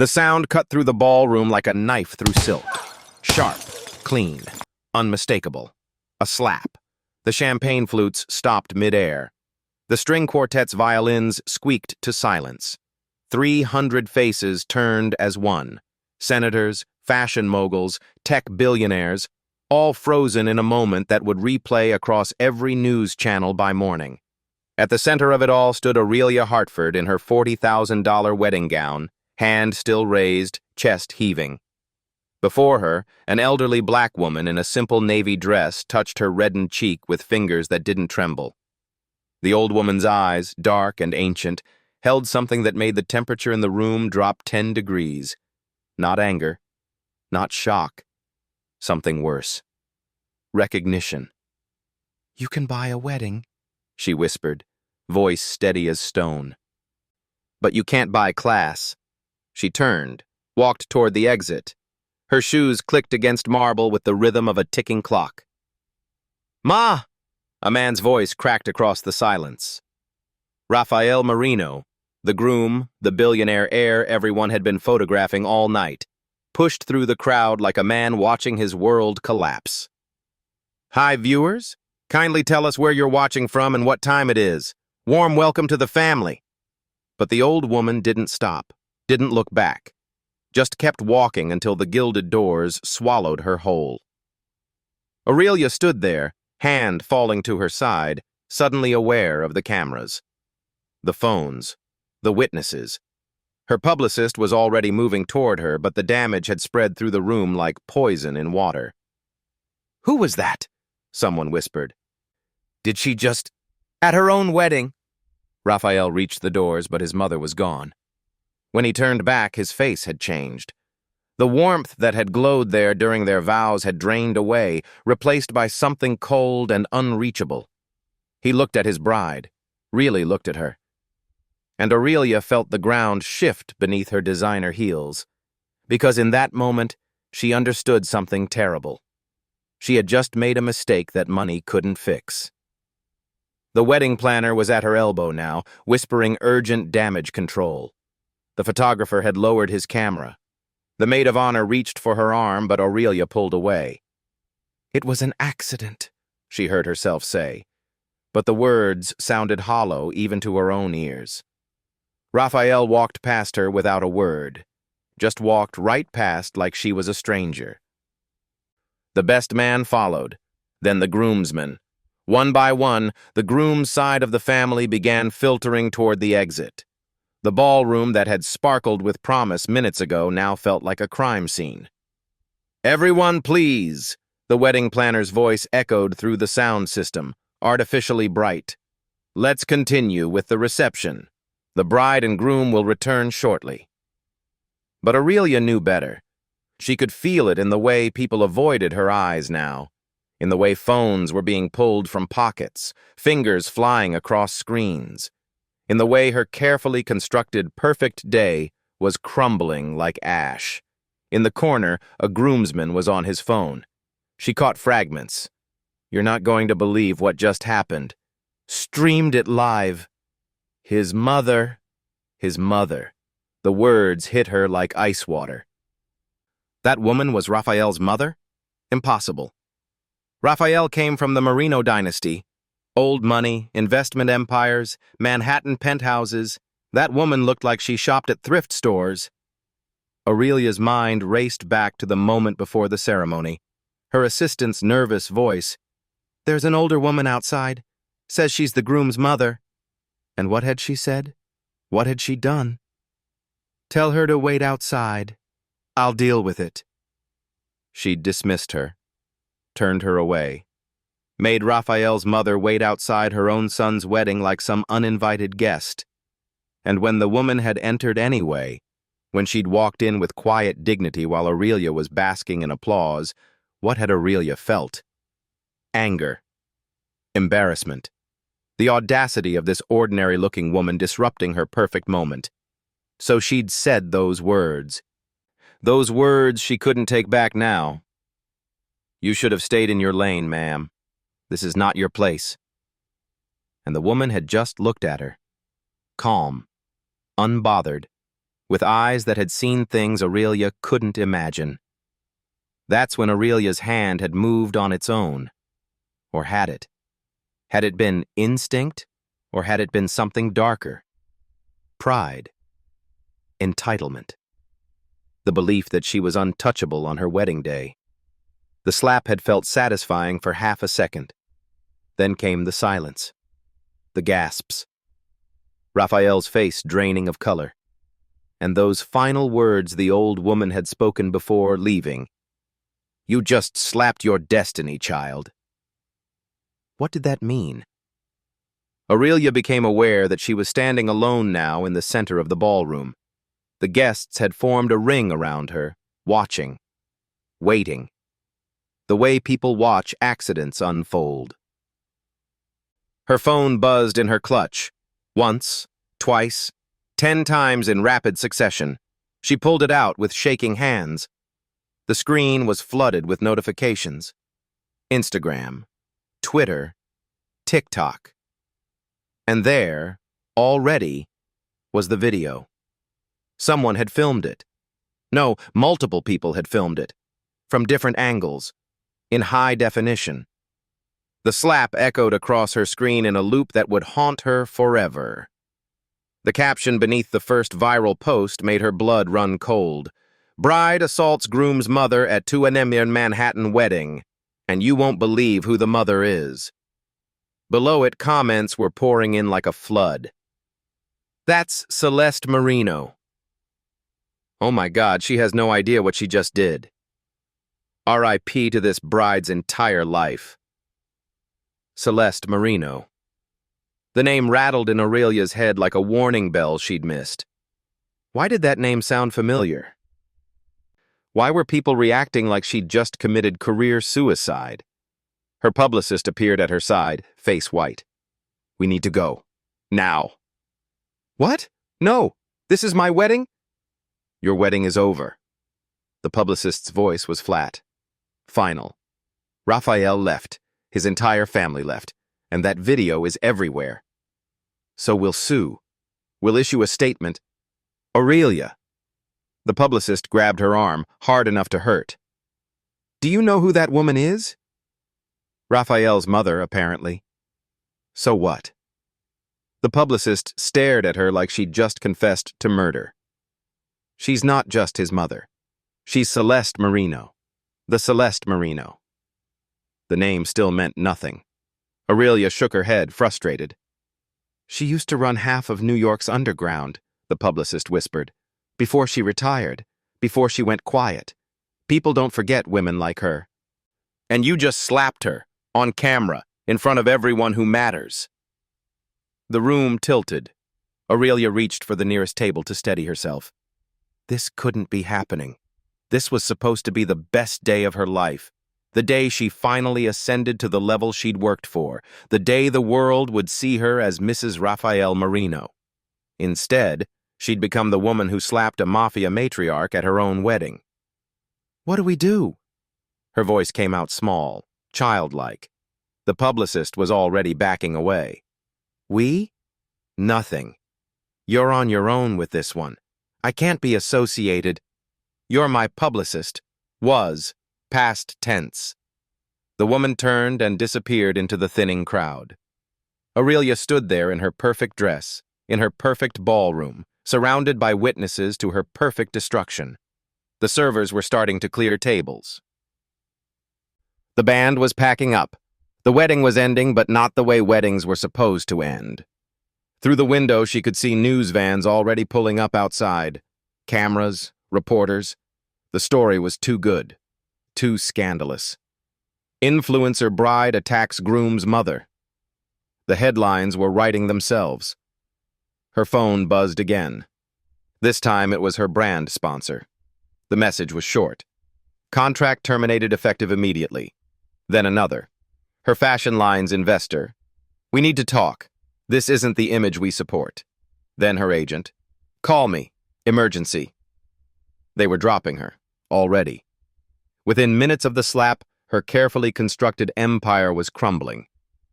The sound cut through the ballroom like a knife through silk. Sharp, clean, unmistakable. A slap. The champagne flutes stopped mid-air. The string quartet's violins squeaked to silence. 300 faces turned as one. Senators, fashion moguls, tech billionaires, all frozen in a moment that would replay across every news channel by morning. At the center of it all stood Aurelia Hartford in her $40,000 wedding gown, hand still raised, chest heaving. Before her, an elderly black woman in a simple navy dress touched her reddened cheek with fingers that didn't tremble. The old woman's eyes, dark and ancient, held something that made the temperature in the room drop 10 degrees. Not anger, not shock, something worse. Recognition. "You can buy a wedding," she whispered, voice steady as stone. "But you can't buy class." She turned, walked toward the exit. Her shoes clicked against marble with the rhythm of a ticking clock. "Ma!" A man's voice cracked across the silence. Rafael Marino, the groom, the billionaire heir everyone had been photographing all night, pushed through the crowd like a man watching his world collapse. "Hi, viewers. Kindly tell us where you're watching from and what time it is. Warm welcome to the family." But the old woman didn't stop, didn't look back, just kept walking until the gilded doors swallowed her whole. Aurelia stood there, hand falling to her side, suddenly aware of the cameras. The phones, the witnesses. Her publicist was already moving toward her, but the damage had spread through the room like poison in water. "Who was that?" someone whispered. "Did she just—" "At her own wedding." Raphael reached the doors, but his mother was gone. When he turned back, his face had changed. The warmth that had glowed there during their vows had drained away, replaced by something cold and unreachable. He looked at his bride, really looked at her. And Aurelia felt the ground shift beneath her designer heels, because in that moment, she understood something terrible. She had just made a mistake that money couldn't fix. The wedding planner was at her elbow now, whispering urgent damage control. The photographer had lowered his camera. The maid of honor reached for her arm, but Aurelia pulled away. "It was an accident," she heard herself say, but the words sounded hollow even to her own ears. Raphael walked past her without a word, just walked right past like she was a stranger. The best man followed, then the groomsmen. One by one, the groom's side of the family began filtering toward the exit. The ballroom that had sparkled with promise minutes ago now felt like a crime scene. "Everyone, please," the wedding planner's voice echoed through the sound system, artificially bright. "Let's continue with the reception. The bride and groom will return shortly." But Aurelia knew better. She could feel it in the way people avoided her eyes now, in the way phones were being pulled from pockets, fingers flying across screens, in the way her carefully constructed perfect day was crumbling like ash. In the corner, a groomsman was on his phone. She caught fragments. "You're not going to believe what just happened." Streamed it live. His mother. The words hit her like ice water. That woman was Raphael's mother? Impossible. Raphael came from the Marino dynasty. Old money, investment empires, Manhattan penthouses. That woman looked like she shopped at thrift stores. Aurelia's mind raced back to the moment before the ceremony. Her assistant's nervous voice. "There's an older woman outside. Says she's the groom's mother." And what had she said? What had she done? "Tell her to wait outside. I'll deal with it." She'd dismissed her, turned her away, made Raphael's mother wait outside her own son's wedding like some uninvited guest. And when the woman had entered anyway, when she'd walked in with quiet dignity while Aurelia was basking in applause, what had Aurelia felt? Anger. Embarrassment. The audacity of this ordinary-looking woman disrupting her perfect moment. So she'd said those words. Those words she couldn't take back now. "You should have stayed in your lane, ma'am. This is not your place." And the woman had just looked at her. Calm, unbothered, with eyes that had seen things Aurelia couldn't imagine. That's when Aurelia's hand had moved on its own. Or had it? Had it been instinct, or had it been something darker? Pride. Entitlement. The belief that she was untouchable on her wedding day. The slap had felt satisfying for half a second. Then came the silence. The gasps. Raphael's face draining of color. And those final words the old woman had spoken before leaving. "You just slapped your destiny, child." What did that mean? Aurelia became aware that she was standing alone now in the center of the ballroom. The guests had formed a ring around her, watching, waiting. The way people watch accidents unfold. Her phone buzzed in her clutch. Once, twice, 10 times in rapid succession. She pulled it out with shaking hands. The screen was flooded with notifications. Instagram, Twitter, TikTok. And there, already, was the video. Someone had filmed it. No, multiple people had filmed it. From different angles. In high definition. The slap echoed across her screen in a loop that would haunt her forever. The caption beneath the first viral post made her blood run cold. "Bride assaults groom's mother at 2 a.m. Manhattan wedding, and you won't believe who the mother is." Below it, comments were pouring in like a flood. "That's Celeste Marino." "Oh my God, she has no idea what she just did." "R.I.P. to this bride's entire life." Celeste Marino. The name rattled in Aurelia's head like a warning bell she'd missed. Why did that name sound familiar? Why were people reacting like she'd just committed career suicide? Her publicist appeared at her side, face white. "We need to go. Now." "What? No, this is my wedding?" "Your wedding is over." The publicist's voice was flat. Final. Raphael left. His entire family left. And that video is everywhere. So we'll sue. We'll issue a statement. Aurelia. The publicist grabbed her arm, hard enough to hurt. "Do you know who that woman is?" Raphael's mother, apparently. So what? The publicist stared at her like she'd just confessed to murder. She's not just his mother. She's Celeste Marino. The Celeste Marino. The name still meant nothing. Aurelia shook her head, frustrated. "She used to run half of New York's underground," the publicist whispered. "Before she retired, before she went quiet. People don't forget women like her." "And you just slapped her, on camera, in front of everyone who matters." The room tilted. Aurelia reached for the nearest table to steady herself. This couldn't be happening. This was supposed to be the best day of her life. The day she finally ascended to the level she'd worked for. The day the world would see her as Mrs. Raphael Marino. Instead, she'd become the woman who slapped a Mafia matriarch at her own wedding. "What do we do?" Her voice came out small, childlike. The publicist was already backing away. "We? Nothing. You're on your own with this one. I can't be associated. You're my publicist. Was. Past tense." The woman turned and disappeared into the thinning crowd. Aurelia stood there in her perfect dress, in her perfect ballroom, surrounded by witnesses to her perfect destruction. The servers were starting to clear tables. The band was packing up. The wedding was ending, but not the way weddings were supposed to end. Through the window, she could see news vans already pulling up outside. Cameras, reporters. The story was too good. Too scandalous. Influencer bride attacks groom's mother. The headlines were writing themselves. Her phone buzzed again. This time it was her brand sponsor. The message was short. Contract terminated effective immediately. Then another. Her fashion line's investor. "We need to talk. This isn't the image we support." Then her agent. "Call me. Emergency." They were dropping her. Already. Within minutes of the slap, her carefully constructed empire was crumbling.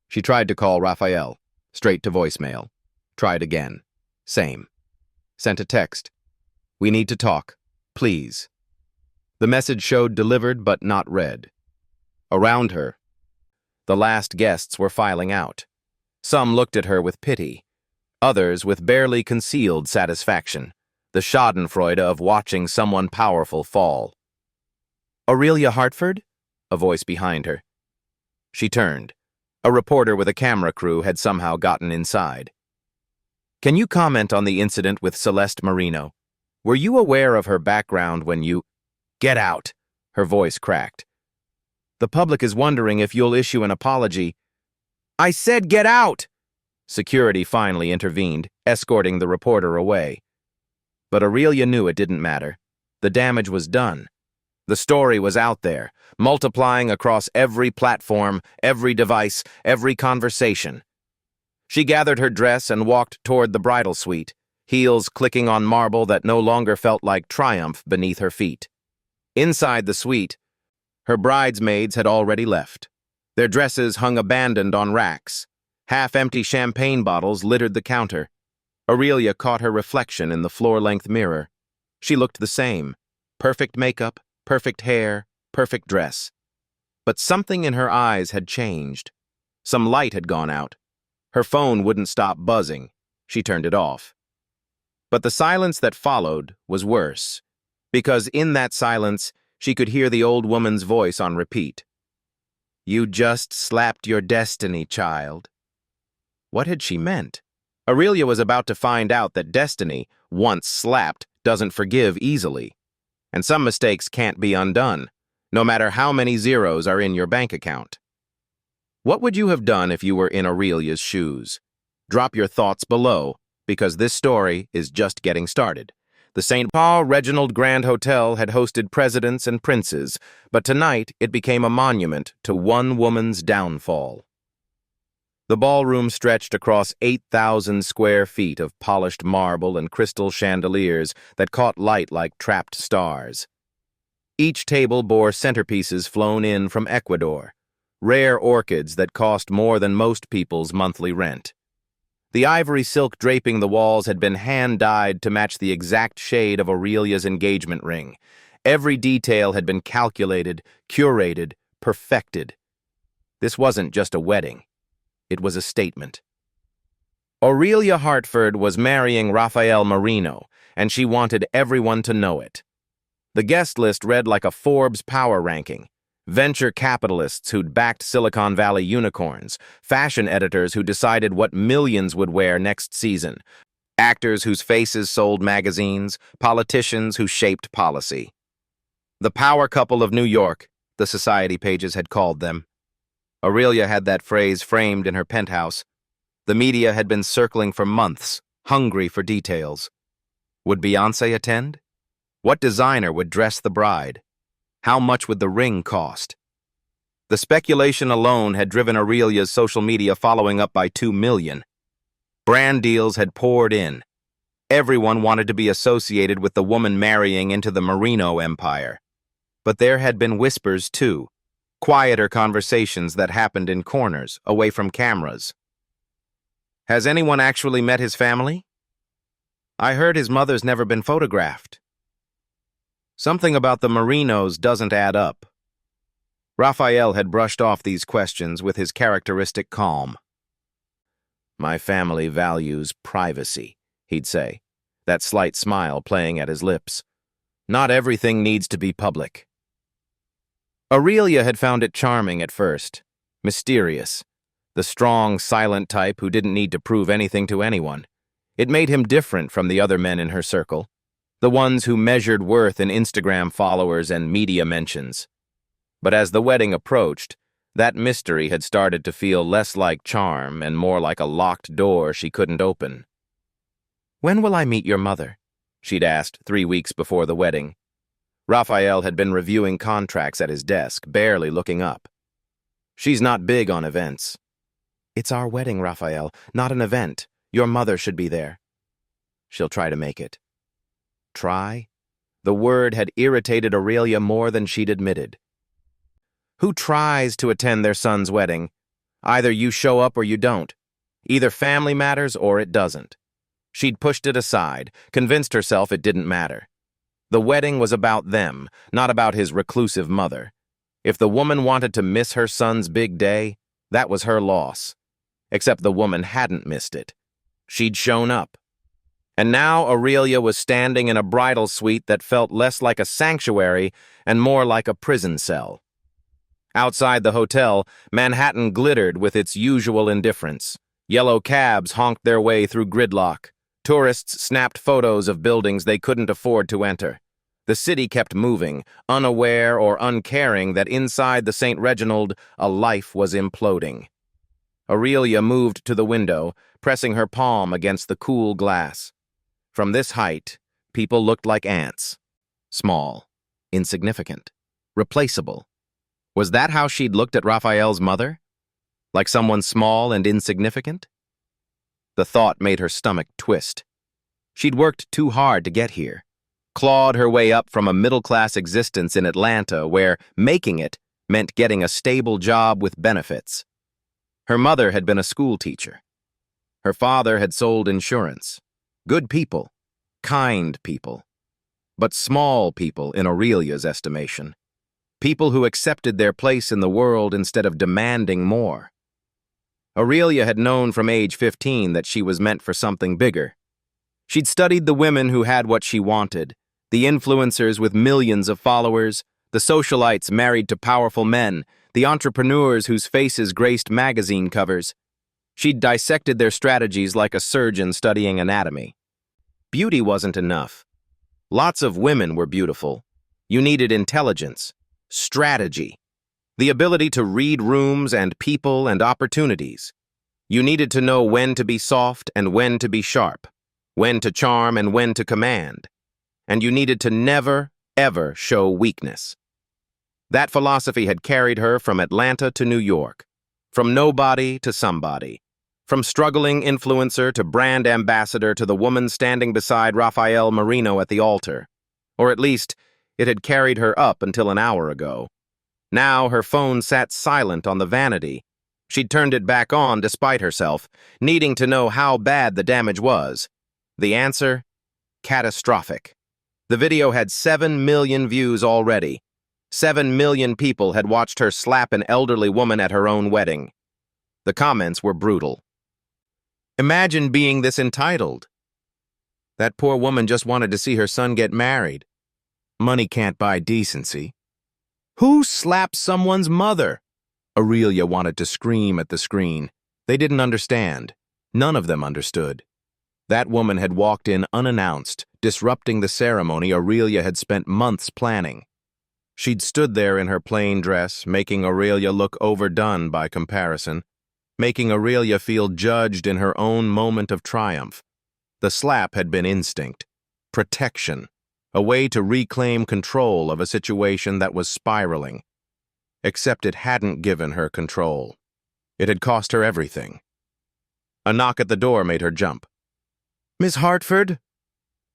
She tried to call Raphael. Straight to voicemail. Tried again. Same. Sent a text. We need to talk. Please. The message showed delivered but not read. Around her, the last guests were filing out. Some looked at her with pity, others with barely concealed satisfaction, the schadenfreude of watching someone powerful fall. Aurelia Hartford? A voice behind her. She turned. A reporter with a camera crew had somehow gotten inside. Can you comment on the incident with Celeste Marino? Were you aware of her background when you— Get out, her voice cracked. The public is wondering if you'll issue an apology. I said get out! Security finally intervened, escorting the reporter away. But Aurelia knew it didn't matter. The damage was done. The story was out there, multiplying across every platform, every device, every conversation. She gathered her dress and walked toward the bridal suite, heels clicking on marble that no longer felt like triumph beneath her feet. Inside the suite, her bridesmaids had already left. Their dresses hung abandoned on racks. Half-empty champagne bottles littered the counter. Aurelia caught her reflection in the floor-length mirror. She looked the same. Perfect makeup, perfect hair, perfect dress. But something in her eyes had changed. Some light had gone out. Her phone wouldn't stop buzzing. She turned it off. But the silence that followed was worse, because in that silence, she could hear the old woman's voice on repeat. You just slapped your destiny, child. What had she meant? Aurelia was about to find out that destiny, once slapped, doesn't forgive easily. And some mistakes can't be undone, no matter how many zeros are in your bank account. What would you have done if you were in Aurelia's shoes? Drop your thoughts below, because this story is just getting started. The St. Paul Reginald Grand Hotel had hosted presidents and princes, but tonight it became a monument to one woman's downfall. The ballroom stretched across 8,000 square feet of polished marble and crystal chandeliers that caught light like trapped stars. Each table bore centerpieces flown in from Ecuador, rare orchids that cost more than most people's monthly rent. The ivory silk draping the walls had been hand-dyed to match the exact shade of Aurelia's engagement ring. Every detail had been calculated, curated, perfected. This wasn't just a wedding. It was a statement. Aurelia Hartford was marrying Rafael Marino, and she wanted everyone to know it. The guest list read like a Forbes power ranking. Venture capitalists who'd backed Silicon Valley unicorns, fashion editors who decided what millions would wear next season, actors whose faces sold magazines, politicians who shaped policy. The power couple of New York, the society pages had called them. Aurelia had that phrase framed in her penthouse. The media had been circling for months, hungry for details. Would Beyoncé attend? What designer would dress the bride? How much would the ring cost? The speculation alone had driven Aurelia's social media following up by 2 million. Brand deals had poured in. Everyone wanted to be associated with the woman marrying into the Marino empire. But there had been whispers, too. Quieter conversations that happened in corners, away from cameras. Has anyone actually met his family? I heard his mother's never been photographed. Something about the Marinos doesn't add up. Raphael had brushed off these questions with his characteristic calm. My family values privacy, he'd say, that slight smile playing at his lips. Not everything needs to be public. Aurelia had found it charming at first, mysterious, the strong, silent type who didn't need to prove anything to anyone. It made him different from the other men in her circle, the ones who measured worth in Instagram followers and media mentions. But as the wedding approached, that mystery had started to feel less like charm and more like a locked door she couldn't open. When will I meet your mother? She'd asked 3 weeks before the wedding. Raphael had been reviewing contracts at his desk, barely looking up. She's not big on events. It's our wedding, Raphael, not an event. Your mother should be there. She'll try to make it. Try? The word had irritated Aurelia more than she'd admitted. Who tries to attend their son's wedding? Either you show up or you don't. Either family matters or it doesn't. She'd pushed it aside, convinced herself it didn't matter. The wedding was about them, not about his reclusive mother. If the woman wanted to miss her son's big day, that was her loss. Except the woman hadn't missed it. She'd shown up. And now Aurelia was standing in a bridal suite that felt less like a sanctuary and more like a prison cell. Outside the hotel, Manhattan glittered with its usual indifference. Yellow cabs honked their way through gridlock. Tourists snapped photos of buildings they couldn't afford to enter. The city kept moving, unaware or uncaring that inside the St. Reginald, a life was imploding. Aurelia moved to the window, pressing her palm against the cool glass. From this height, people looked like ants. Small, insignificant, replaceable. Was that how she'd looked at Raphael's mother? Like someone small and insignificant? The thought made her stomach twist. She'd worked too hard to get here, clawed her way up from a middle-class existence in Atlanta where making it meant getting a stable job with benefits. Her mother had been a school teacher. Her father had sold insurance. Good people, kind people, but small people in Aurelia's estimation. People who accepted their place in the world instead of demanding more. Aurelia had known from age 15 that she was meant for something bigger. She'd studied the women who had what she wanted, the influencers with millions of followers, the socialites married to powerful men, the entrepreneurs whose faces graced magazine covers. She'd dissected their strategies like a surgeon studying anatomy. Beauty wasn't enough. Lots of women were beautiful. You needed intelligence, strategy, the ability to read rooms and people and opportunities. You needed to know when to be soft and when to be sharp, when to charm and when to command. And you needed to never, ever show weakness. That philosophy had carried her from Atlanta to New York, from nobody to somebody, from struggling influencer to brand ambassador to the woman standing beside Rafael Marino at the altar. Or at least, it had carried her up until an hour ago. Now her phone sat silent on the vanity. She'd turned it back on despite herself, needing to know how bad the damage was. The answer? Catastrophic. The video had 7 million views already. 7 million people had watched her slap an elderly woman at her own wedding. The comments were brutal. Imagine being this entitled. That poor woman just wanted to see her son get married. Money can't buy decency. Who slapped someone's mother? Aurelia wanted to scream at the screen. They didn't understand. None of them understood. That woman had walked in unannounced, disrupting the ceremony Aurelia had spent months planning. She'd stood there in her plain dress, making Aurelia look overdone by comparison, making Aurelia feel judged in her own moment of triumph. The slap had been instinct, protection, a way to reclaim control of a situation that was spiraling. Except it hadn't given her control. It had cost her everything. A knock at the door made her jump. "Miss Hartford?"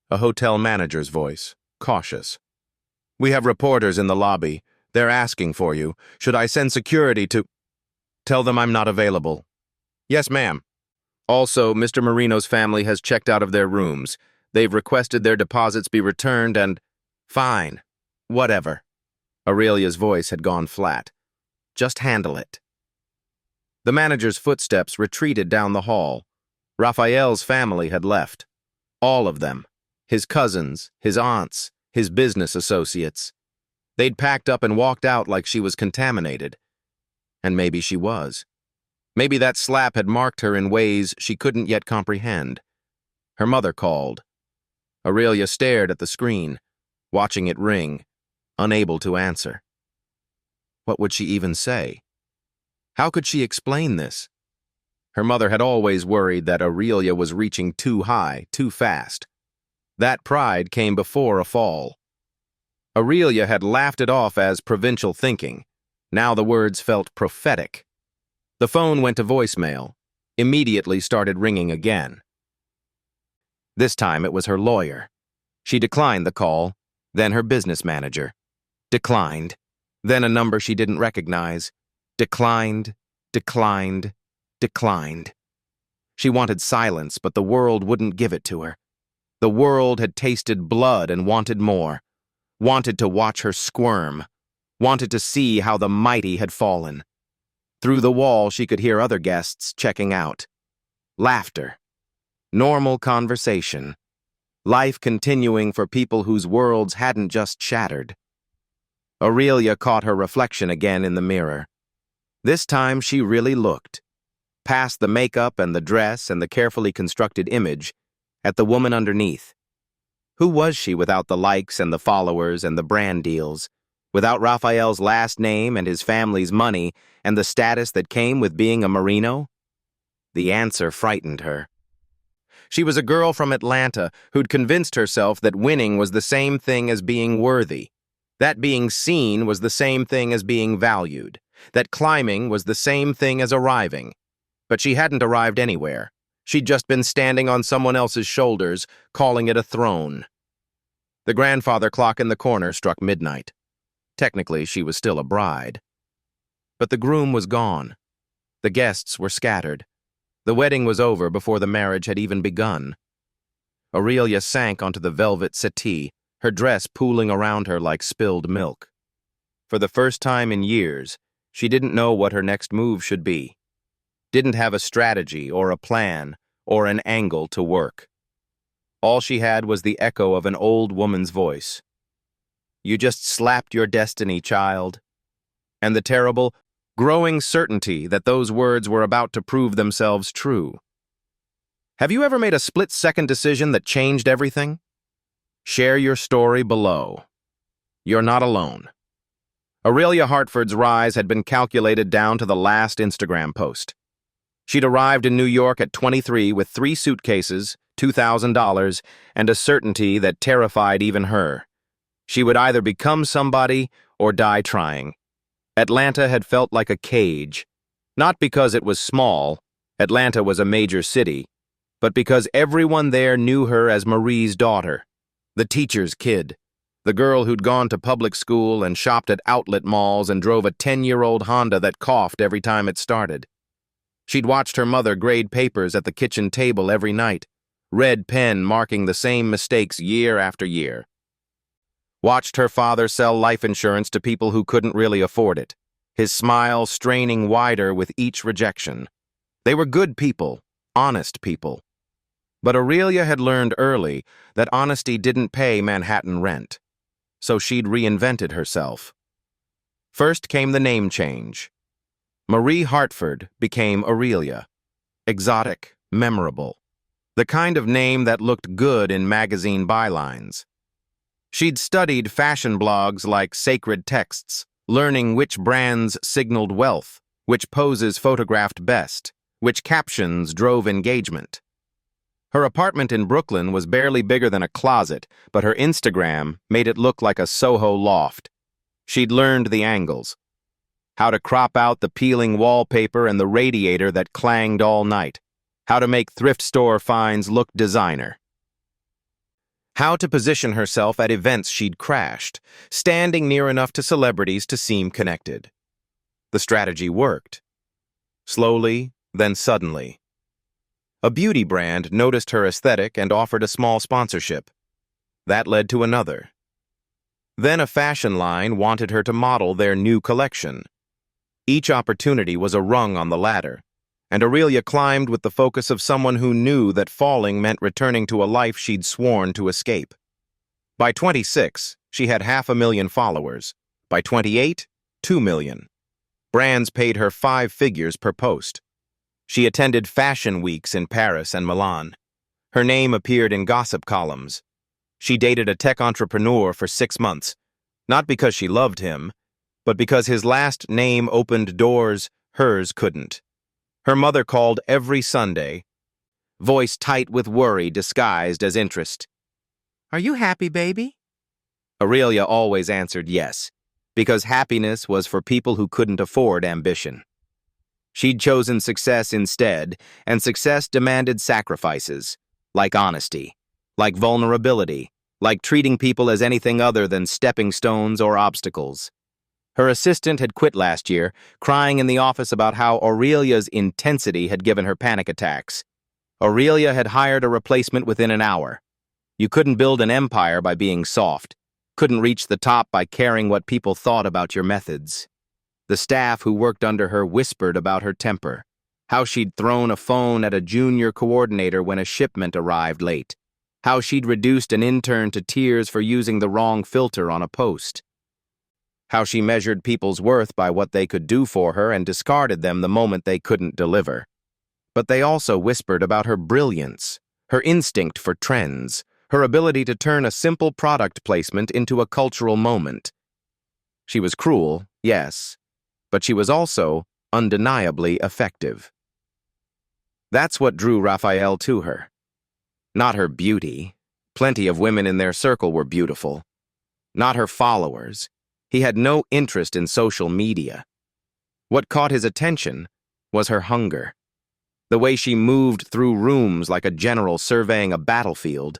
A hotel manager's voice, cautious. "We have reporters in the lobby. They're asking for you. Should I send security to—" "Tell them I'm not available." "Yes, ma'am." "Also, Mr. Marino's family has checked out of their rooms. They've requested their deposits be returned and—" "Fine. Whatever." Aurelia's voice had gone flat. "Just handle it." The manager's footsteps retreated down the hall. Raphael's family had left. All of them. His cousins, his aunts, his business associates. They'd packed up and walked out like she was contaminated. And maybe she was. Maybe that slap had marked her in ways she couldn't yet comprehend. Her mother called. Aurelia stared at the screen, watching it ring, unable to answer. What would she even say? How could she explain this? Her mother had always worried that Aurelia was reaching too high, too fast. That pride came before a fall. Aurelia had laughed it off as provincial thinking. Now the words felt prophetic. The phone went to voicemail, immediately started ringing again. This time it was her lawyer. She declined the call, then her business manager. Declined, then a number she didn't recognize. Declined, declined, declined. She wanted silence, but the world wouldn't give it to her. The world had tasted blood and wanted more, wanted to watch her squirm, wanted to see how the mighty had fallen. Through the wall, she could hear other guests checking out. Laughter. Normal conversation. Life continuing for people whose worlds hadn't just shattered. Aurelia caught her reflection again in the mirror. This time she really looked, past the makeup and the dress and the carefully constructed image, at the woman underneath. Who was she without the likes and the followers and the brand deals, without Raphael's last name and his family's money and the status that came with being a Merino? The answer frightened her. She was a girl from Atlanta who'd convinced herself that winning was the same thing as being worthy, that being seen was the same thing as being valued, that climbing was the same thing as arriving. But she hadn't arrived anywhere. She'd just been standing on someone else's shoulders, calling it a throne. The grandfather clock in the corner struck midnight. Technically, she was still a bride. But the groom was gone. The guests were scattered. The wedding was over before the marriage had even begun. Aurelia sank onto the velvet settee, her dress pooling around her like spilled milk. For the first time in years, she didn't know what her next move should be. Didn't have a strategy or a plan or an angle to work. All she had was the echo of an old woman's voice. You just slapped your destiny, child. And the terrible, growing certainty that those words were about to prove themselves true. Have you ever made a split-second decision that changed everything? Share your story below. You're not alone. Aurelia Hartford's rise had been calculated down to the last Instagram post. She'd arrived in New York at 23 with 3 suitcases, $2,000, and a certainty that terrified even her. She would either become somebody or die trying. Atlanta had felt like a cage, not because it was small, Atlanta was a major city, but because everyone there knew her as Marie's daughter, the teacher's kid, the girl who'd gone to public school and shopped at outlet malls and drove a 10-year-old Honda that coughed every time it started. She'd watched her mother grade papers at the kitchen table every night, red pen marking the same mistakes year after year. Watched her father sell life insurance to people who couldn't really afford it, his smile straining wider with each rejection. They were good people, honest people. But Aurelia had learned early that honesty didn't pay Manhattan rent, so she'd reinvented herself. First came the name change. Marie Hartford became Aurelia. Exotic, memorable. The kind of name that looked good in magazine bylines. She'd studied fashion blogs like Sacred Texts, learning which brands signaled wealth, which poses photographed best, which captions drove engagement. Her apartment in Brooklyn was barely bigger than a closet, but her Instagram made it look like a Soho loft. She'd learned the angles. How to crop out the peeling wallpaper and the radiator that clanged all night. How to make thrift store finds look designer. How to position herself at events she'd crashed, standing near enough to celebrities to seem connected. The strategy worked. Slowly, then suddenly. A beauty brand noticed her aesthetic and offered a small sponsorship. That led to another. Then a fashion line wanted her to model their new collection. Each opportunity was a rung on the ladder, and Aurelia climbed with the focus of someone who knew that falling meant returning to a life she'd sworn to escape. By 26, she had 500,000 followers. By 28, 2 million. Brands paid her 5 figures per post. She attended fashion weeks in Paris and Milan. Her name appeared in gossip columns. She dated a tech entrepreneur for 6 months, not because she loved him, but because his last name opened doors hers couldn't. Her mother called every Sunday, voice tight with worry disguised as interest. Are you happy, baby? Aurelia always answered yes, because happiness was for people who couldn't afford ambition. She'd chosen success instead, and success demanded sacrifices, like honesty, like vulnerability, like treating people as anything other than stepping stones or obstacles. Her assistant had quit last year, crying in the office about how Aurelia's intensity had given her panic attacks. Aurelia had hired a replacement within an hour. You couldn't build an empire by being soft, couldn't reach the top by caring what people thought about your methods. The staff who worked under her whispered about her temper, how she'd thrown a phone at a junior coordinator when a shipment arrived late, how she'd reduced an intern to tears for using the wrong filter on a post, how she measured people's worth by what they could do for her and discarded them the moment they couldn't deliver. But they also whispered about her brilliance, her instinct for trends, her ability to turn a simple product placement into a cultural moment. She was cruel, yes, but she was also undeniably effective. That's what drew Raphael to her. Not her beauty. Plenty of women in their circle were beautiful. Not her followers. He had no interest in social media. What caught his attention was her hunger. The way she moved through rooms like a general surveying a battlefield.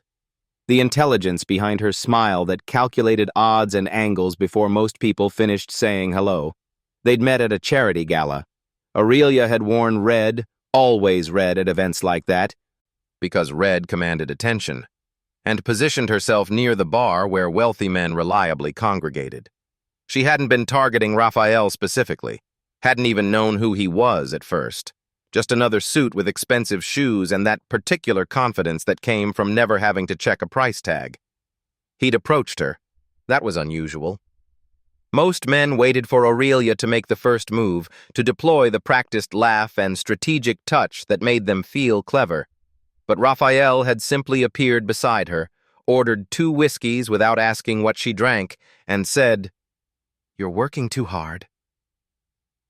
The intelligence behind her smile that calculated odds and angles before most people finished saying hello. They'd met at a charity gala. Aurelia had worn red, always red at events like that, because red commanded attention, and positioned herself near the bar where wealthy men reliably congregated. She hadn't been targeting Raphael specifically, hadn't even known who he was at first. Just another suit with expensive shoes and that particular confidence that came from never having to check a price tag. He'd approached her. That was unusual. Most men waited for Aurelia to make the first move, to deploy the practiced laugh and strategic touch that made them feel clever. But Raphael had simply appeared beside her, ordered 2 whiskeys without asking what she drank, and said, "You're working too hard."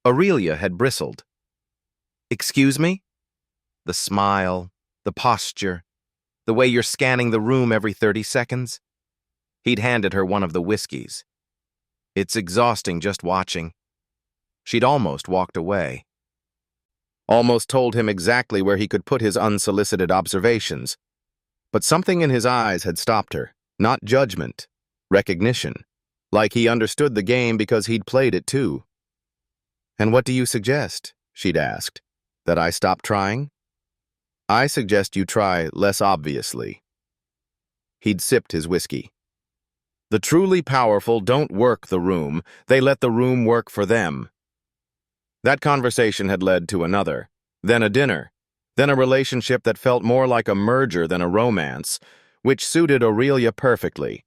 Aurelia had bristled. "Excuse me?" The smile, the posture, the way you're scanning the room every 30 seconds. He'd handed her one of the whiskeys. It's exhausting just watching. She'd almost walked away. Almost told him exactly where he could put his unsolicited observations. But something in his eyes had stopped her. Not judgment, recognition. Like he understood the game because he'd played it too. "And what do you suggest?" she'd asked. "That I stop trying?" "I suggest you try less obviously." He'd sipped his whiskey. The truly powerful don't work the room, they let the room work for them. That conversation had led to another, then a dinner, then a relationship that felt more like a merger than a romance, which suited Aurelia perfectly.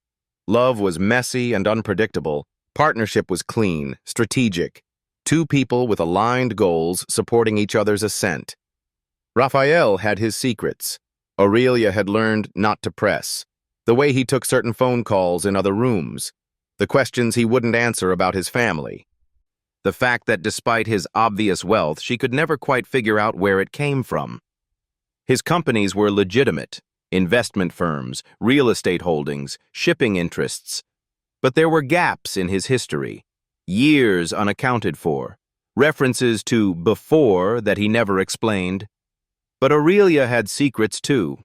Love was messy and unpredictable, partnership was clean, strategic. 2 people with aligned goals supporting each other's ascent. Raphael had his secrets. Aurelia had learned not to press. The way he took certain phone calls in other rooms. The questions he wouldn't answer about his family. The fact that despite his obvious wealth, she could never quite figure out where it came from. His companies were legitimate. Investment firms, real estate holdings, shipping interests. But there were gaps in his history. Years unaccounted for, references to before that he never explained. But Aurelia had secrets too,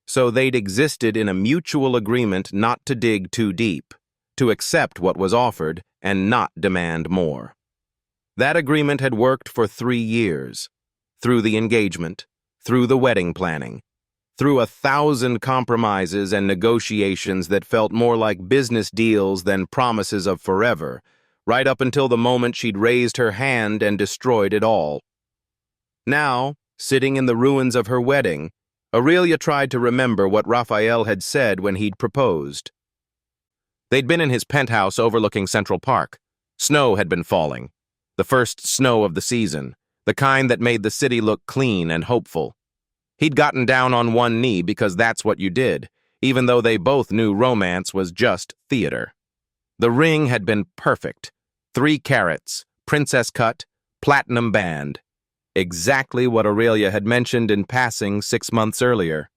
so they'd existed in a mutual agreement not to dig too deep, to accept what was offered and not demand more. That agreement had worked for 3 years, through the engagement, through the wedding planning, through 1,000 compromises and negotiations that felt more like business deals than promises of forever, right up until the moment she'd raised her hand and destroyed it all. Now, sitting in the ruins of her wedding, Aurelia tried to remember what Raphael had said when he'd proposed. They'd been in his penthouse overlooking Central Park. Snow had been falling. The first snow of the season, the kind that made the city look clean and hopeful. He'd gotten down on one knee because that's what you did, even though they both knew romance was just theater. The ring had been perfect. 3 carats, princess cut, platinum band. Exactly what Aurelia had mentioned in passing 6 months earlier.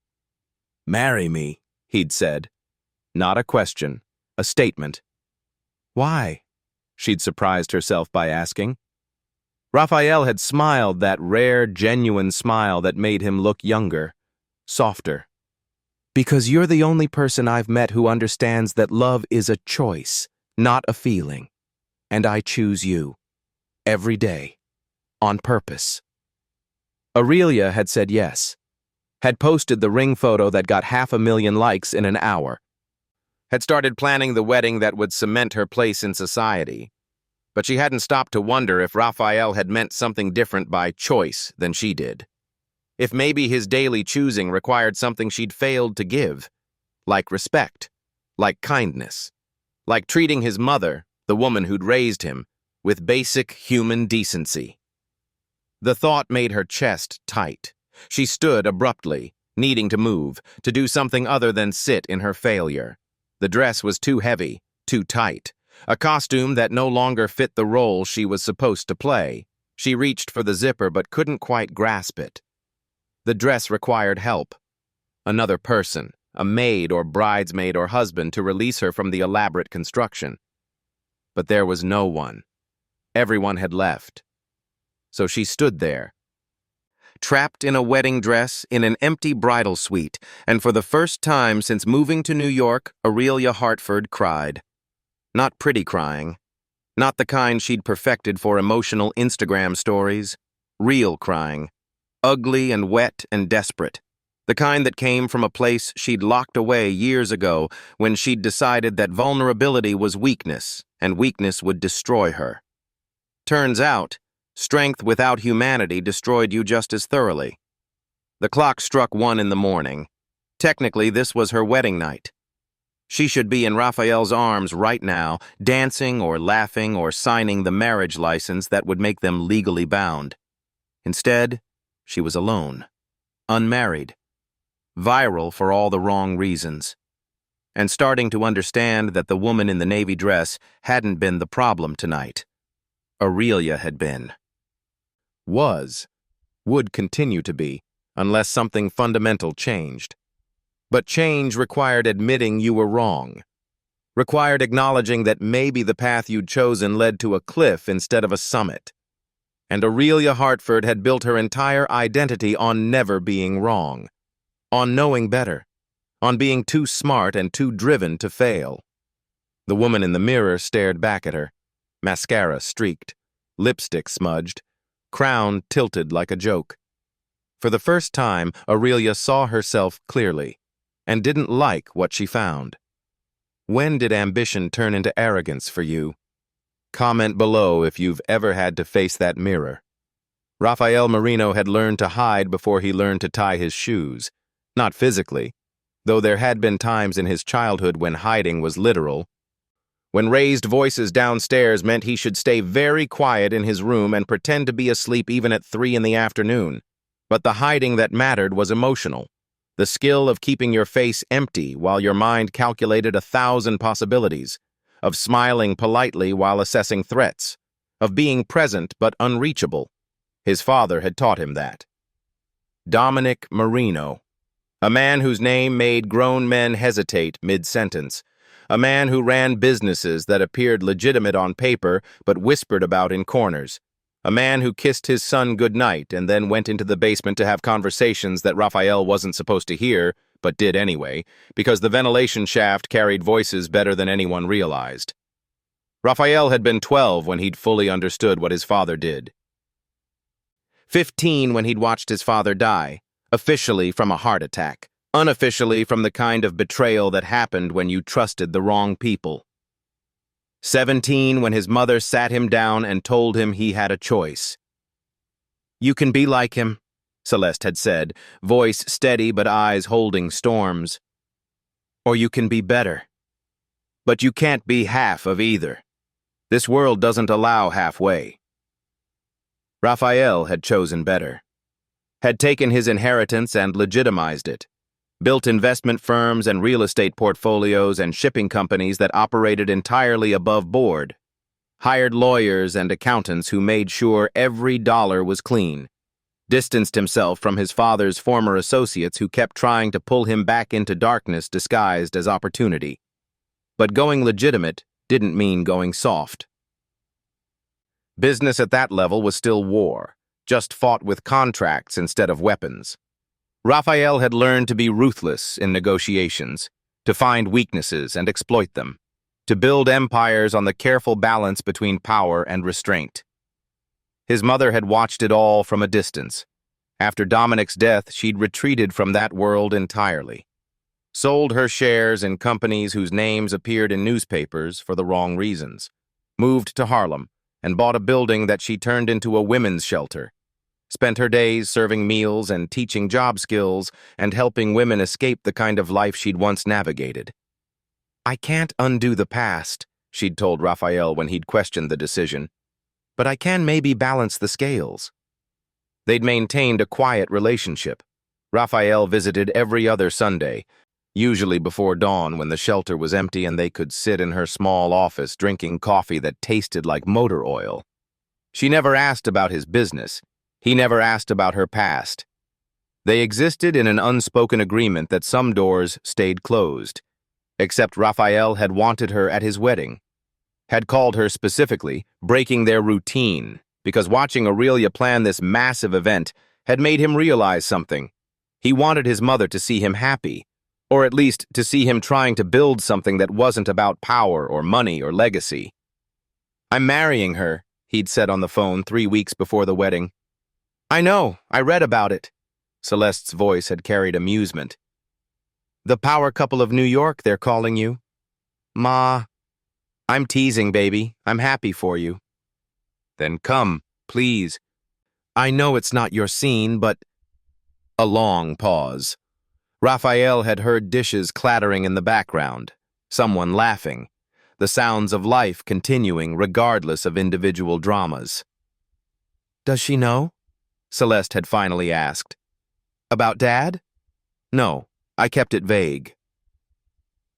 "Marry me," he'd said. Not a question, a statement. "Why?" she'd surprised herself by asking. Raphael had smiled that rare, genuine smile that made him look younger, softer. "Because you're the only person I've met who understands that love is a choice, not a feeling. And I choose you. Every day. On purpose." Aurelia had said yes. had posted the ring photo that got 500,000 likes in an hour, had started planning the wedding that would cement her place in society. But she hadn't stopped to wonder if Raphael had meant something different by choice than she did. If maybe his daily choosing required something she'd failed to give, like respect, like kindness, like treating his mother, the woman who'd raised him, with basic human decency. The thought made her chest tight. She stood abruptly, needing to move, to do something other than sit in her failure. The dress was too heavy, too tight, a costume that no longer fit the role she was supposed to play. She reached for the zipper but couldn't quite grasp it. The dress required help. Another person, a maid or bridesmaid or husband, to release her from the elaborate construction. But there was no one. Everyone had left. So she stood there, trapped in a wedding dress in an empty bridal suite, and for the first time since moving to New York, Aurelia Hartford cried. Not pretty crying. Not the kind she'd perfected for emotional Instagram stories. Real crying. Ugly and wet and desperate. The kind that came from a place she'd locked away years ago when she'd decided that vulnerability was weakness, and weakness would destroy her. Turns out, strength without humanity destroyed you just as thoroughly. The clock struck 1 in the morning. Technically, this was her wedding night. She should be in Raphael's arms right now, dancing or laughing or signing the marriage license that would make them legally bound. Instead, she was alone, unmarried, viral for all the wrong reasons, and starting to understand that the woman in the navy dress hadn't been the problem tonight. Aurelia had been. Would continue to be, unless something fundamental changed. But change required admitting you were wrong. Required acknowledging that maybe the path you'd chosen led to a cliff instead of a summit. And Aurelia Hartford had built her entire identity on never being wrong. On knowing better. On being too smart and too driven to fail. The woman in the mirror stared back at her. Mascara streaked. Lipstick smudged. Crown tilted like a joke. For the first time, Aurelia saw herself clearly, and didn't like what she found. When did ambition turn into arrogance for you? Comment below if you've ever had to face that mirror. Rafael Marino had learned to hide before he learned to tie his shoes. Not physically, though there had been times in his childhood when hiding was literal. When raised voices downstairs meant he should stay very quiet in his room and pretend to be asleep even at 3 in the afternoon. But the hiding that mattered was emotional. The skill of keeping your face empty while your mind calculated 1,000 possibilities, of smiling politely while assessing threats, of being present but unreachable. His father had taught him that. Dominic Marino, a man whose name made grown men hesitate mid-sentence, a man who ran businesses that appeared legitimate on paper but whispered about in corners, a man who kissed his son goodnight and then went into the basement to have conversations that Raphael wasn't supposed to hear, but did anyway, because the ventilation shaft carried voices better than anyone realized. Raphael had been 12 when he'd fully understood what his father did. 15 when he'd watched his father die, officially from a heart attack, unofficially from the kind of betrayal that happened when you trusted the wrong people. 17 when his mother sat him down and told him he had a choice. You can be like him, Celeste had said, voice steady but eyes holding storms. Or you can be better. But you can't be half of either. This world doesn't allow halfway. Raphael had chosen better. Had taken his inheritance and legitimized it. Built investment firms and real estate portfolios and shipping companies that operated entirely above board. Hired lawyers and accountants who made sure every dollar was clean. Distanced himself from his father's former associates who kept trying to pull him back into darkness disguised as opportunity. But going legitimate didn't mean going soft. Business at that level was still war, just fought with contracts instead of weapons. Raphael had learned to be ruthless in negotiations, to find weaknesses and exploit them, to build empires on the careful balance between power and restraint. His mother had watched it all from a distance, After Dominic's death, she'd retreated from that world entirely. Sold her shares in companies whose names appeared in newspapers for the wrong reasons. Moved to Harlem and bought a building that she turned into a women's shelter. Spent her days serving meals and teaching job skills and helping women escape the kind of life she'd once navigated. "I can't undo the past," she'd told Raphael when he'd questioned the decision, "but I can maybe balance the scales." They'd maintained a quiet relationship. Raphael visited every other Sunday, usually before dawn when the shelter was empty and they could sit in her small office drinking coffee that tasted like motor oil. She never asked about his business. He never asked about her past. They existed in an unspoken agreement that some doors stayed closed. Except Raphael had wanted her at his wedding. Had called her specifically, breaking their routine, because watching Aurelia plan this massive event had made him realize something. He wanted his mother to see him happy, or at least to see him trying to build something that wasn't about power or money or legacy. "I'm marrying her," he'd said on the phone 3 weeks before the wedding. "I know, I read about it." Celeste's voice had carried amusement. "The power couple of New York, they're calling you." "Ma." "I'm teasing, baby. I'm happy for you." "Then come, please. I know it's not your scene, but—" A long pause. Raphael had heard dishes clattering in the background, someone laughing, the sounds of life continuing regardless of individual dramas. "Does she know?" Celeste had finally asked. "About Dad?" "No, I kept it vague."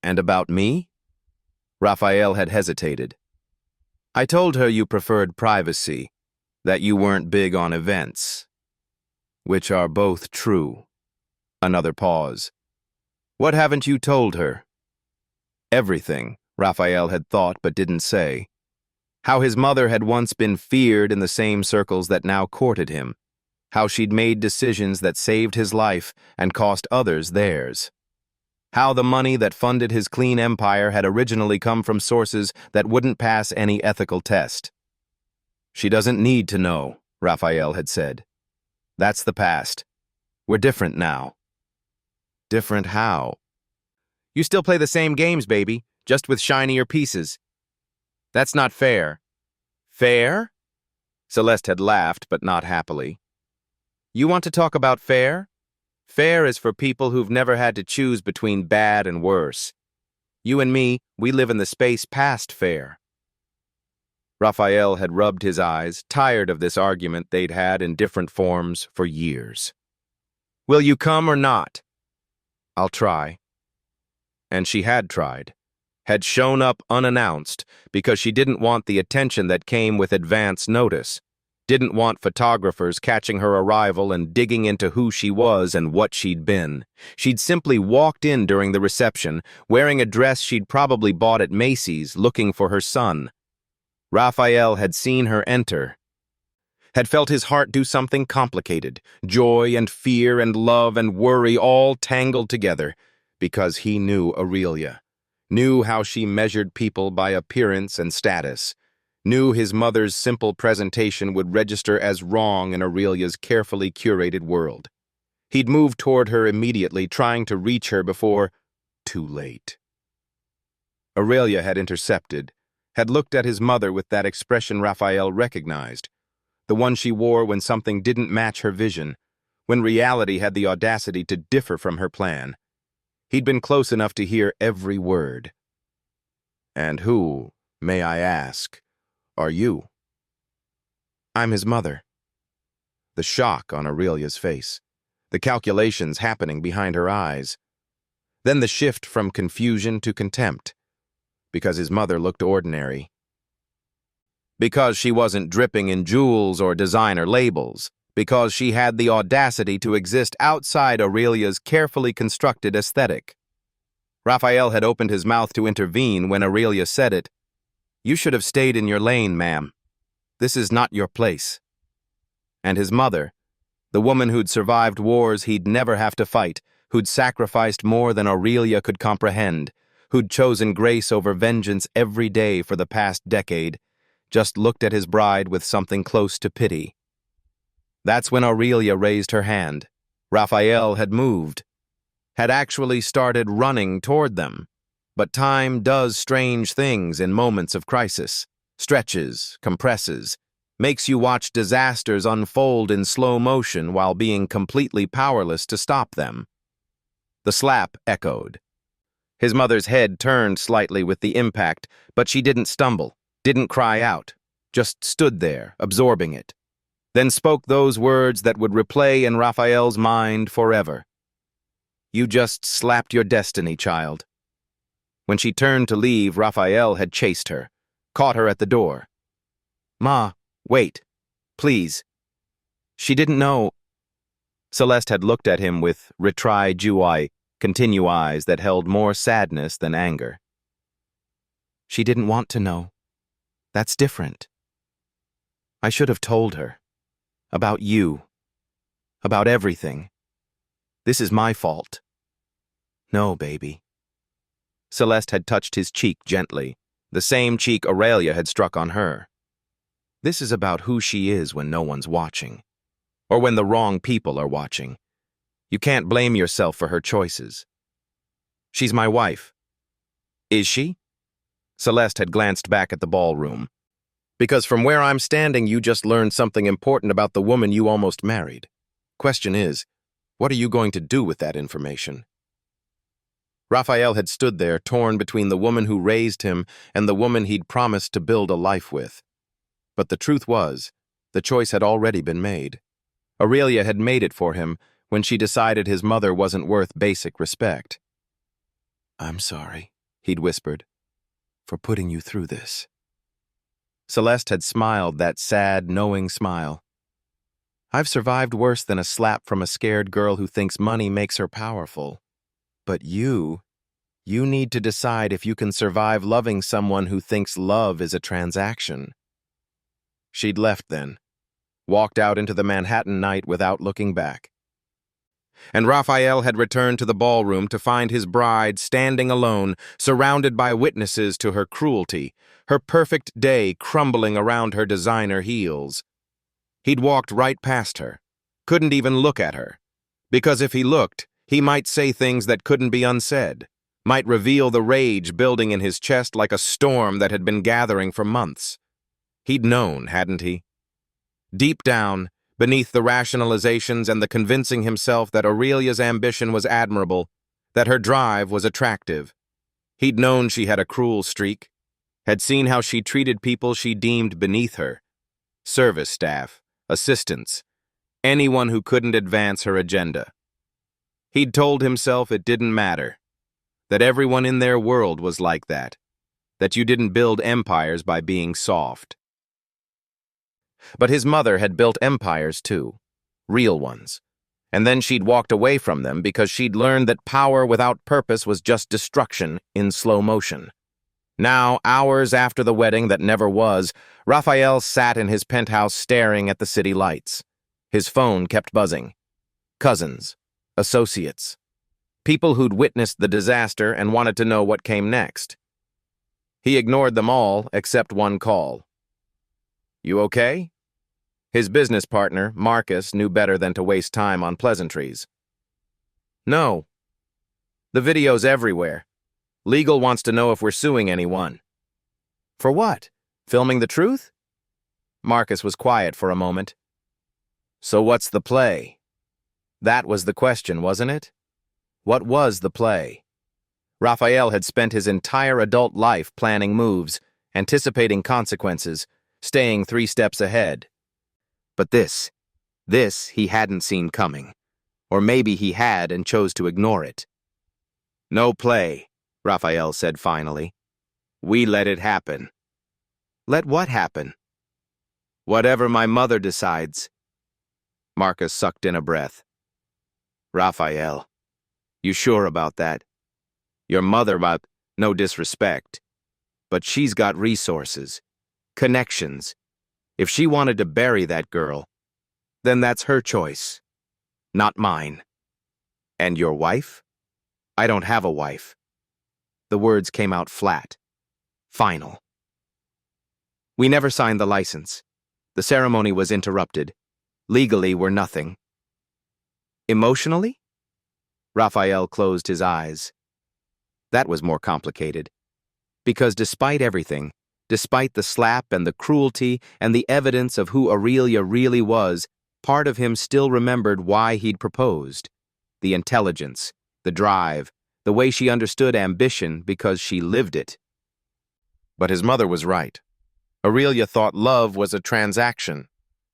"And about me?" Raphael had hesitated. "I told her you preferred privacy, that you weren't big on events." "Which are both true." Another pause. "What haven't you told her?" Everything, Raphael had thought but didn't say. How his mother had once been feared in the same circles that now courted him. How she'd made decisions that saved his life and cost others theirs. How the money that funded his clean empire had originally come from sources that wouldn't pass any ethical test. "She doesn't need to know," Raphael had said. "That's the past. We're different now." "Different how?" "You still play the same games, baby, just with shinier pieces." "That's not fair." "Fair?" Celeste had laughed, but not happily. "You want to talk about fair? Fair is for people who've never had to choose between bad and worse. You and me, we live in the space past fair." Raphael had rubbed his eyes, tired of this argument they'd had in different forms for years. "Will you come or not?" "I'll try." And she had tried. Had shown up unannounced because she didn't want the attention that came with advance notice. Didn't want photographers catching her arrival and digging into who she was and what she'd been. She'd simply walked in during the reception, wearing a dress she'd probably bought at Macy's, looking for her son. Raphael had seen her enter. Had felt his heart do something complicated, joy and fear and love and worry all tangled together, because he knew Aurelia, knew how she measured people by appearance and status, knew his mother's simple presentation would register as wrong in Aurelia's carefully curated world. He'd moved toward her immediately, trying to reach her before too late. Aurelia had intercepted, had looked at his mother with that expression Raphael recognized, the one she wore when something didn't match her vision, when reality had the audacity to differ from her plan. He'd been close enough to hear every word. "And who, may I ask, are you?" "I'm his mother." The shock on Aurelia's face, the calculations happening behind her eyes. Then the shift from confusion to contempt, because his mother looked ordinary. Because she wasn't dripping in jewels or designer labels, because she had the audacity to exist outside Aurelia's carefully constructed aesthetic. Raphael had opened his mouth to intervene when Aurelia said it. "You should have stayed in your lane, ma'am. This is not your place." And his mother, the woman who'd survived wars he'd never have to fight, who'd sacrificed more than Aurelia could comprehend, who'd chosen grace over vengeance every day for the past decade, just looked at his bride with something close to pity. That's when Aurelia raised her hand. Raphael had moved, had actually started running toward them. But time does strange things in moments of crisis. Stretches, compresses, makes you watch disasters unfold in slow motion while being completely powerless to stop them. The slap echoed. His mother's head turned slightly with the impact, but she didn't stumble, didn't cry out, just stood there, absorbing it. Then spoke those words that would replay in Raphael's mind forever. "You just slapped your destiny, child." When she turned to leave, Raphael had chased her, caught her at the door. "Ma, wait, please." She didn't know. Celeste had looked at him with retry jui, continue eyes that held more sadness than anger. She didn't want to know. That's different. I should have told her. About you. About everything. This is my fault. No, baby. Celeste had touched his cheek gently, the same cheek Aurelia had struck on her. This is about who she is when no one's watching, or when the wrong people are watching. You can't blame yourself for her choices. She's my wife. Is she? Celeste had glanced back at the ballroom. Because from where I'm standing, you just learned something important about the woman you almost married. Question is, what are you going to do with that information? Raphael had stood there, torn between the woman who raised him and the woman he'd promised to build a life with. But the truth was, the choice had already been made. Aurelia had made it for him when she decided his mother wasn't worth basic respect. "I'm sorry," he'd whispered, "for putting you through this." Celeste had smiled that sad, knowing smile. "I've survived worse than a slap from a scared girl who thinks money makes her powerful. But you need to decide if you can survive loving someone who thinks love is a transaction." She'd left then, walked out into the Manhattan night without looking back. And Raphael had returned to the ballroom to find his bride standing alone, surrounded by witnesses to her cruelty, her perfect day crumbling around her designer heels. He'd walked right past her, couldn't even look at her, because if he looked, he might say things that couldn't be unsaid, might reveal the rage building in his chest like a storm that had been gathering for months. He'd known, hadn't he? Deep down, beneath the rationalizations and the convincing himself that Aurelia's ambition was admirable, that her drive was attractive. He'd known she had a cruel streak, had seen how she treated people she deemed beneath her, service staff, assistants, anyone who couldn't advance her agenda. He'd told himself it didn't matter, that everyone in their world was like that you didn't build empires by being soft. But his mother had built empires too, real ones, and then she'd walked away from them because she'd learned that power without purpose was just destruction in slow motion. Now, hours after the wedding that never was, Raphael sat in his penthouse staring at the city lights. His phone kept buzzing. Cousins, associates, people who'd witnessed the disaster and wanted to know what came next. He ignored them all except one call. "You okay?" His business partner, Marcus, knew better than to waste time on pleasantries. "No. The video's everywhere. Legal wants to know if we're suing anyone." "For what? Filming the truth?" Marcus was quiet for a moment. "So what's the play?" That was the question, wasn't it? What was the play? Raphael had spent his entire adult life planning moves, anticipating consequences, staying 3 steps ahead. But this he hadn't seen coming. Or maybe he had and chose to ignore it. "No play," Raphael said finally. "We let it happen." "Let what happen?" "Whatever my mother decides." Marcus sucked in a breath. "Raphael, you sure about that? Your mother, no disrespect, but she's got resources, connections. If she wanted to bury that girl, then that's her choice, not mine." "And your wife?" "I don't have a wife." The words came out flat, final. "We never signed the license. The ceremony was interrupted. legally were nothing. Emotionally? Raphael closed his eyes. That was more complicated. Because despite everything, despite the slap and the cruelty and the evidence of who Aurelia really was, part of him still remembered why he'd proposed. The intelligence, the drive, the way she understood ambition because she lived it. But his mother was right. Aurelia thought love was a transaction,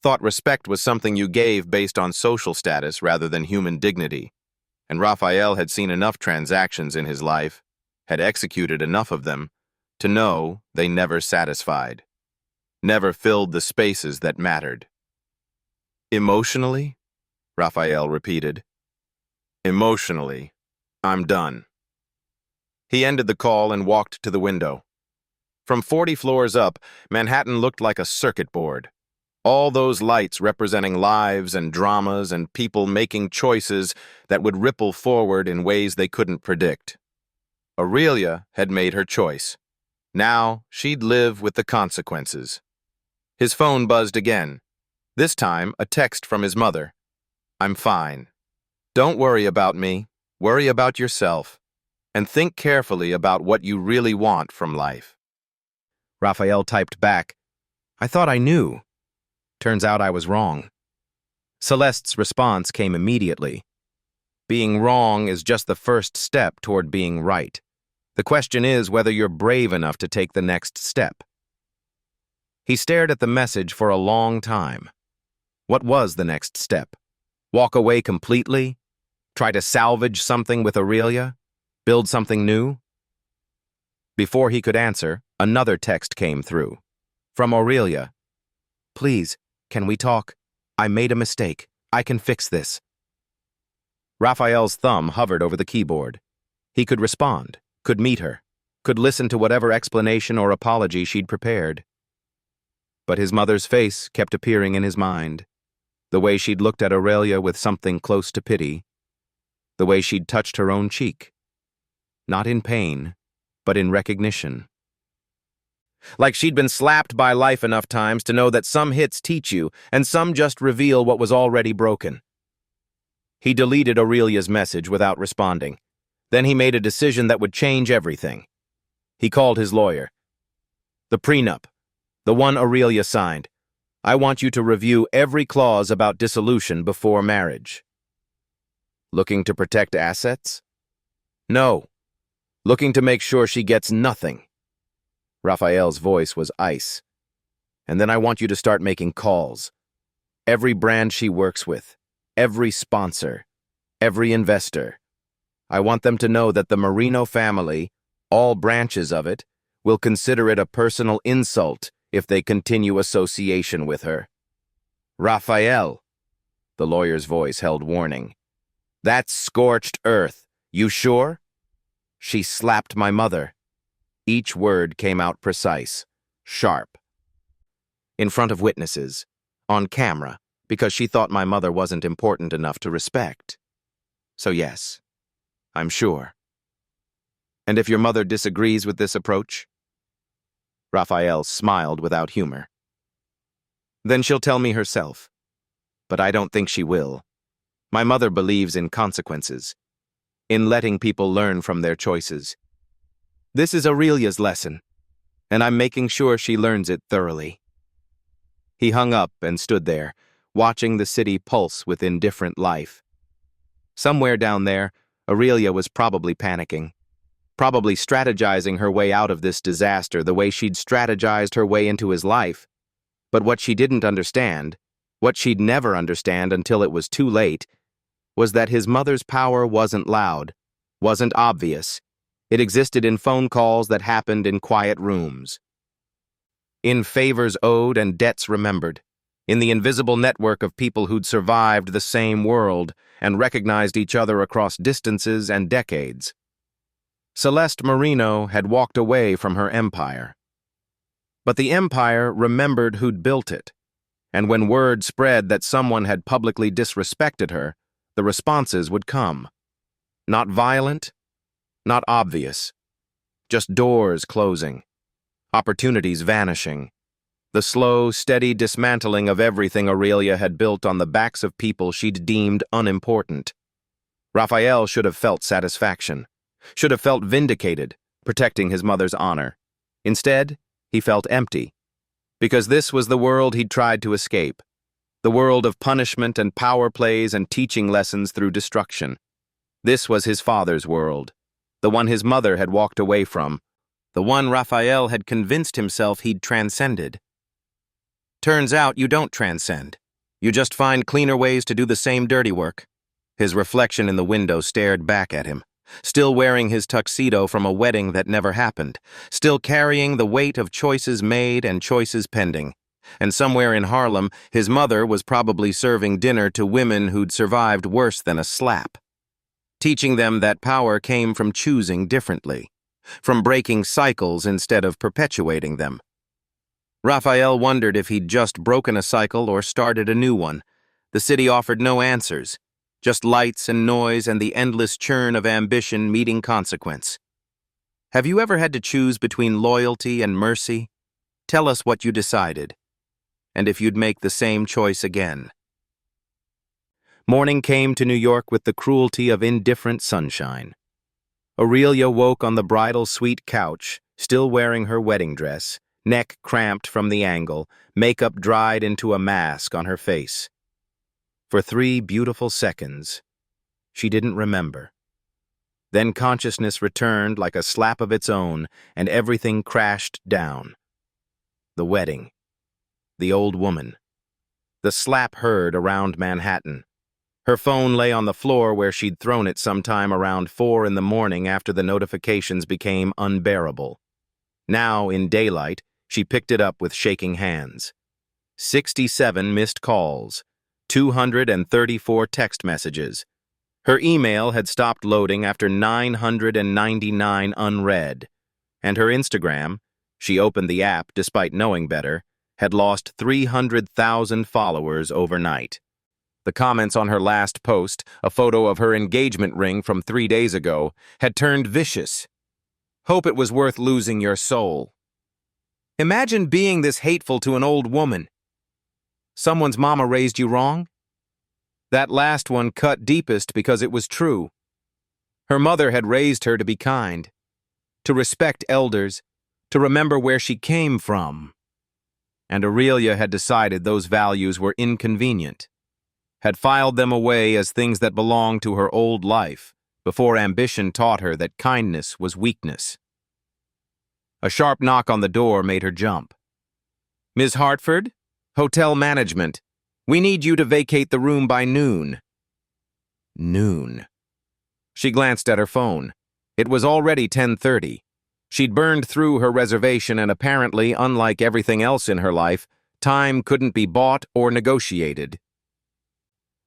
thought respect was something you gave based on social status rather than human dignity. And Raphael had seen enough transactions in his life, had executed enough of them, to know they never satisfied, never filled the spaces that mattered. Emotionally? Raphael repeated. Emotionally, I'm done. He ended the call and walked to the window. From 40 floors up, Manhattan looked like a circuit board. All those lights representing lives and dramas and people making choices that would ripple forward in ways they couldn't predict. Aurelia had made her choice. Now she'd live with the consequences. His phone buzzed again. This time, a text from his mother. I'm fine. Don't worry about me. Worry about yourself. And think carefully about what you really want from life. Raphael typed back, I thought I knew. Turns out I was wrong. Celeste's response came immediately. Being wrong is just the first step toward being right. The question is whether you're brave enough to take the next step. He stared at the message for a long time. What was the next step? Walk away completely? Try to salvage something with Aurelia? Build something new? Before he could answer, another text came through. From Aurelia. Please, can we talk? I made a mistake. I can fix this. Raphael's thumb hovered over the keyboard. He could respond, could meet her, could listen to whatever explanation or apology she'd prepared. But his mother's face kept appearing in his mind. The way she'd looked at Aurelia with something close to pity. The way she'd touched her own cheek. Not in pain, but in recognition. Like she'd been slapped by life enough times to know that some hits teach you and some just reveal what was already broken. He deleted Aurelia's message without responding. Then he made a decision that would change everything. He called his lawyer. The prenup, the one Aurelia signed. I want you to review every clause about dissolution before marriage. Looking to protect assets? No. Looking to make sure she gets nothing. Raphael's voice was ice. And then I want you to start making calls. Every brand she works with, every sponsor, every investor. I want them to know that the Marino family, all branches of it, will consider it a personal insult if they continue association with her. Raphael, the lawyer's voice held warning. That's scorched earth. You sure? She slapped my mother. Each word came out precise, sharp. In front of witnesses, on camera, because she thought my mother wasn't important enough to respect. So yes, I'm sure. And if your mother disagrees with this approach? Raphael smiled without humor. Then she'll tell me herself. But I don't think she will. My mother believes in consequences, in letting people learn from their choices. This is Aurelia's lesson, and I'm making sure she learns it thoroughly. He hung up and stood there, watching the city pulse with indifferent life. Somewhere down there, Aurelia was probably panicking, probably strategizing her way out of this disaster the way she'd strategized her way into his life. But what she didn't understand, what she'd never understand until it was too late, was that his mother's power wasn't loud, wasn't obvious. It existed in phone calls that happened in quiet rooms. In favors owed and debts remembered. In the invisible network of people who'd survived the same world and recognized each other across distances and decades. Celeste Marino had walked away from her empire. But the empire remembered who'd built it. And when word spread that someone had publicly disrespected her, the responses would come. Not violent, not obvious. Just doors closing, opportunities vanishing, The slow, steady dismantling of everything Aurelia had built on the backs of people she'd deemed unimportant. Raphael should have felt satisfaction, should have felt vindicated, protecting his mother's honor. Instead, he felt empty, because this was the world he'd tried to escape, the world of punishment and power plays and teaching lessons through destruction. This was his father's world, the one his mother had walked away from, the one Raphael had convinced himself he'd transcended. Turns out you don't transcend. You just find cleaner ways to do the same dirty work. His reflection in the window stared back at him, still wearing his tuxedo from a wedding that never happened, still carrying the weight of choices made and choices pending. And somewhere in Harlem, his mother was probably serving dinner to women who'd survived worse than a slap, teaching them that power came from choosing differently, from breaking cycles instead of perpetuating them. Raphael wondered if he'd just broken a cycle or started a new one. The city offered no answers, just lights and noise and the endless churn of ambition meeting consequence. Have you ever had to choose between loyalty and mercy? Tell us what you decided, and if you'd make the same choice again. Morning came to New York with the cruelty of indifferent sunshine. Aurelia woke on the bridal suite couch, still wearing her wedding dress, neck cramped from the angle, makeup dried into a mask on her face. For 3 beautiful seconds, she didn't remember. Then consciousness returned like a slap of its own, and everything crashed down. The wedding. The old woman. The slap heard around Manhattan. Her phone lay on the floor where she'd thrown it sometime around 4 in the morning after the notifications became unbearable. Now, in daylight, she picked it up with shaking hands. 67 missed calls, 234 text messages. Her email had stopped loading after 999 unread, and her Instagram, she opened the app despite knowing better, had lost 300,000 followers overnight. The comments on her last post, a photo of her engagement ring from 3 days ago, had turned vicious. Hope it was worth losing your soul. Imagine being this hateful to an old woman. Someone's mama raised you wrong? That last one cut deepest because it was true. Her mother had raised her to be kind, to respect elders, to remember where she came from. And Aurelia had decided those values were inconvenient, had filed them away as things that belonged to her old life, before ambition taught her that kindness was weakness. A sharp knock on the door made her jump. "Ms. Hartford? Hotel management. We need you to vacate the room by noon." Noon. She glanced at her phone. It was already 10:30. She'd burned through her reservation and apparently, unlike everything else in her life, time couldn't be bought or negotiated.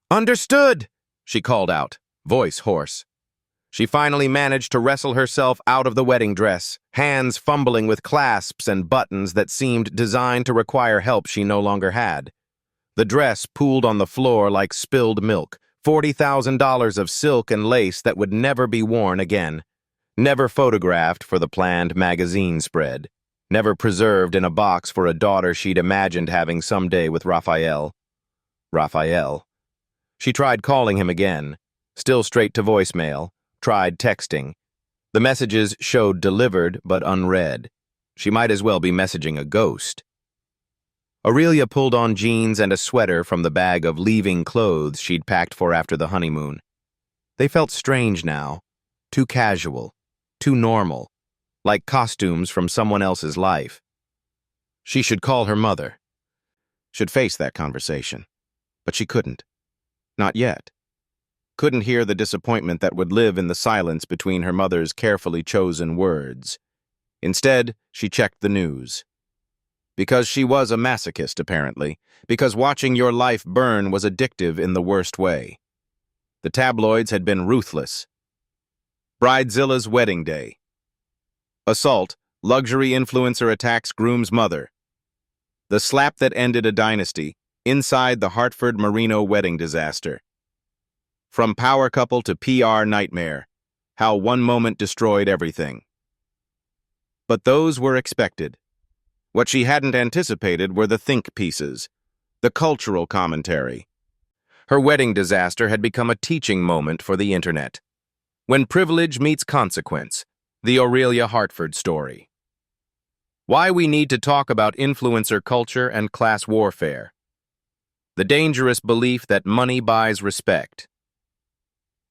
"Understood," she called out, voice hoarse. She finally managed to wrestle herself out of the wedding dress, hands fumbling with clasps and buttons that seemed designed to require help she no longer had. The dress pooled on the floor like spilled milk, $40,000 of silk and lace that would never be worn again, never photographed for the planned magazine spread, never preserved in a box for a daughter she'd imagined having someday with Raphael. Raphael. She tried calling him again, still straight to voicemail, tried texting. The messages showed delivered but unread. She might as well be messaging a ghost. Aurelia pulled on jeans and a sweater from the bag of leaving clothes she'd packed for after the honeymoon. They felt strange now, too casual, too normal, like costumes from someone else's life. She should call her mother, should face that conversation, but she couldn't. Not yet. Couldn't hear the disappointment that would live in the silence between her mother's carefully chosen words. Instead, she checked the news. Because she was a masochist, apparently, because watching your life burn was addictive in the worst way. The tabloids had been ruthless. Bridezilla's wedding day. Assault, luxury influencer attacks groom's mother. The slap that ended a dynasty, inside the Hartford Marino wedding disaster. From power couple to PR nightmare, how one moment destroyed everything. But those were expected. What she hadn't anticipated were the think pieces, the cultural commentary. Her wedding disaster had become a teaching moment for the internet. When privilege meets consequence, the Aurelia Hartford story. Why we need to talk about influencer culture and class warfare. The dangerous belief that money buys respect.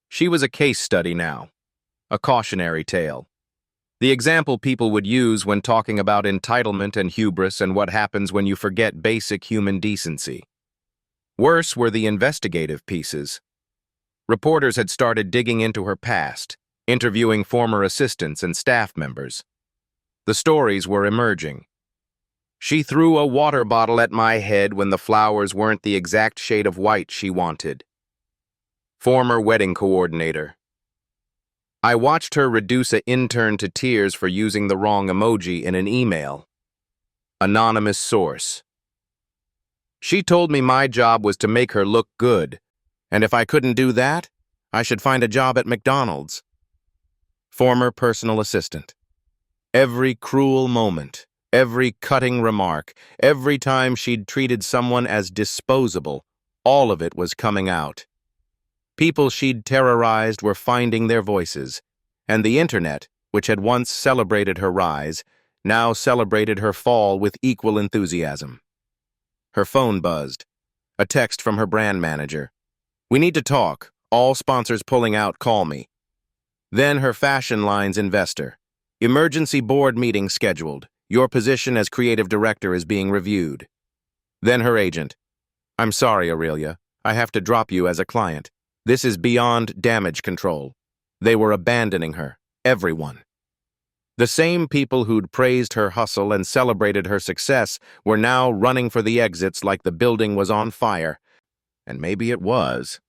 She was a case study now, a cautionary tale. The example people would use when talking about entitlement and hubris and what happens when you forget basic human decency. Worse were the investigative pieces. Reporters had started digging into her past, interviewing former assistants and staff members. The stories were emerging. She threw a water bottle at my head when the flowers weren't the exact shade of white she wanted. Former wedding coordinator. I watched her reduce an intern to tears for using the wrong emoji in an email. Anonymous source. She told me my job was to make her look good, and if I couldn't do that, I should find a job at McDonald's. Former personal assistant. Every cruel moment, every cutting remark, every time she'd treated someone as disposable, all of it was coming out. People she'd terrorized were finding their voices, and the internet, which had once celebrated her rise, now celebrated her fall with equal enthusiasm. Her phone buzzed. A text from her brand manager. "We need to talk. All sponsors pulling out, call me." Then her fashion line's investor. "Emergency board meeting scheduled. Your position as creative director is being reviewed." Then her agent. "I'm sorry, Aurelia. I have to drop you as a client. This is beyond damage control." They were abandoning her, everyone. The same people who'd praised her hustle and celebrated her success were now running for the exits like the building was on fire. And maybe it was.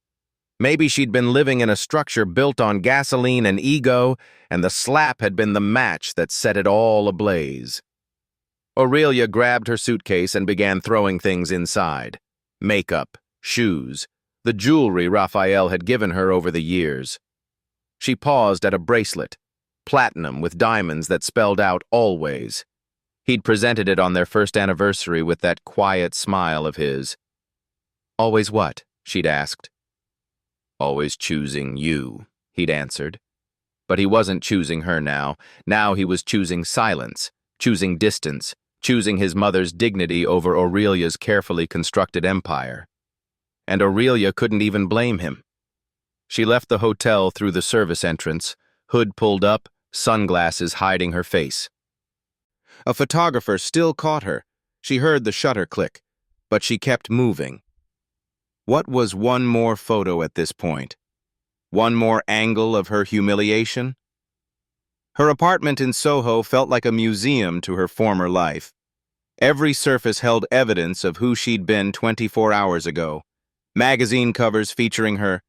Maybe she'd been living in a structure built on gasoline and ego, and the slap had been the match that set it all ablaze. Aurelia grabbed her suitcase and began throwing things inside. Makeup, shoes, the jewelry Raphael had given her over the years. She paused at a bracelet, platinum with diamonds that spelled out always. He'd presented it on their first anniversary with that quiet smile of his. "Always what?" she'd asked. "Always choosing you," he'd answered. But he wasn't choosing her now. Now he was choosing silence, choosing distance, choosing his mother's dignity over Aurelia's carefully constructed empire. And Aurelia couldn't even blame him. She left the hotel through the service entrance, hood pulled up, sunglasses hiding her face. A photographer still caught her. She heard the shutter click, but she kept moving. What was one more photo at this point? One more angle of her humiliation? Her apartment in Soho felt like a museum to her former life. Every surface held evidence of who she'd been 24 hours ago. Magazine covers featuring her,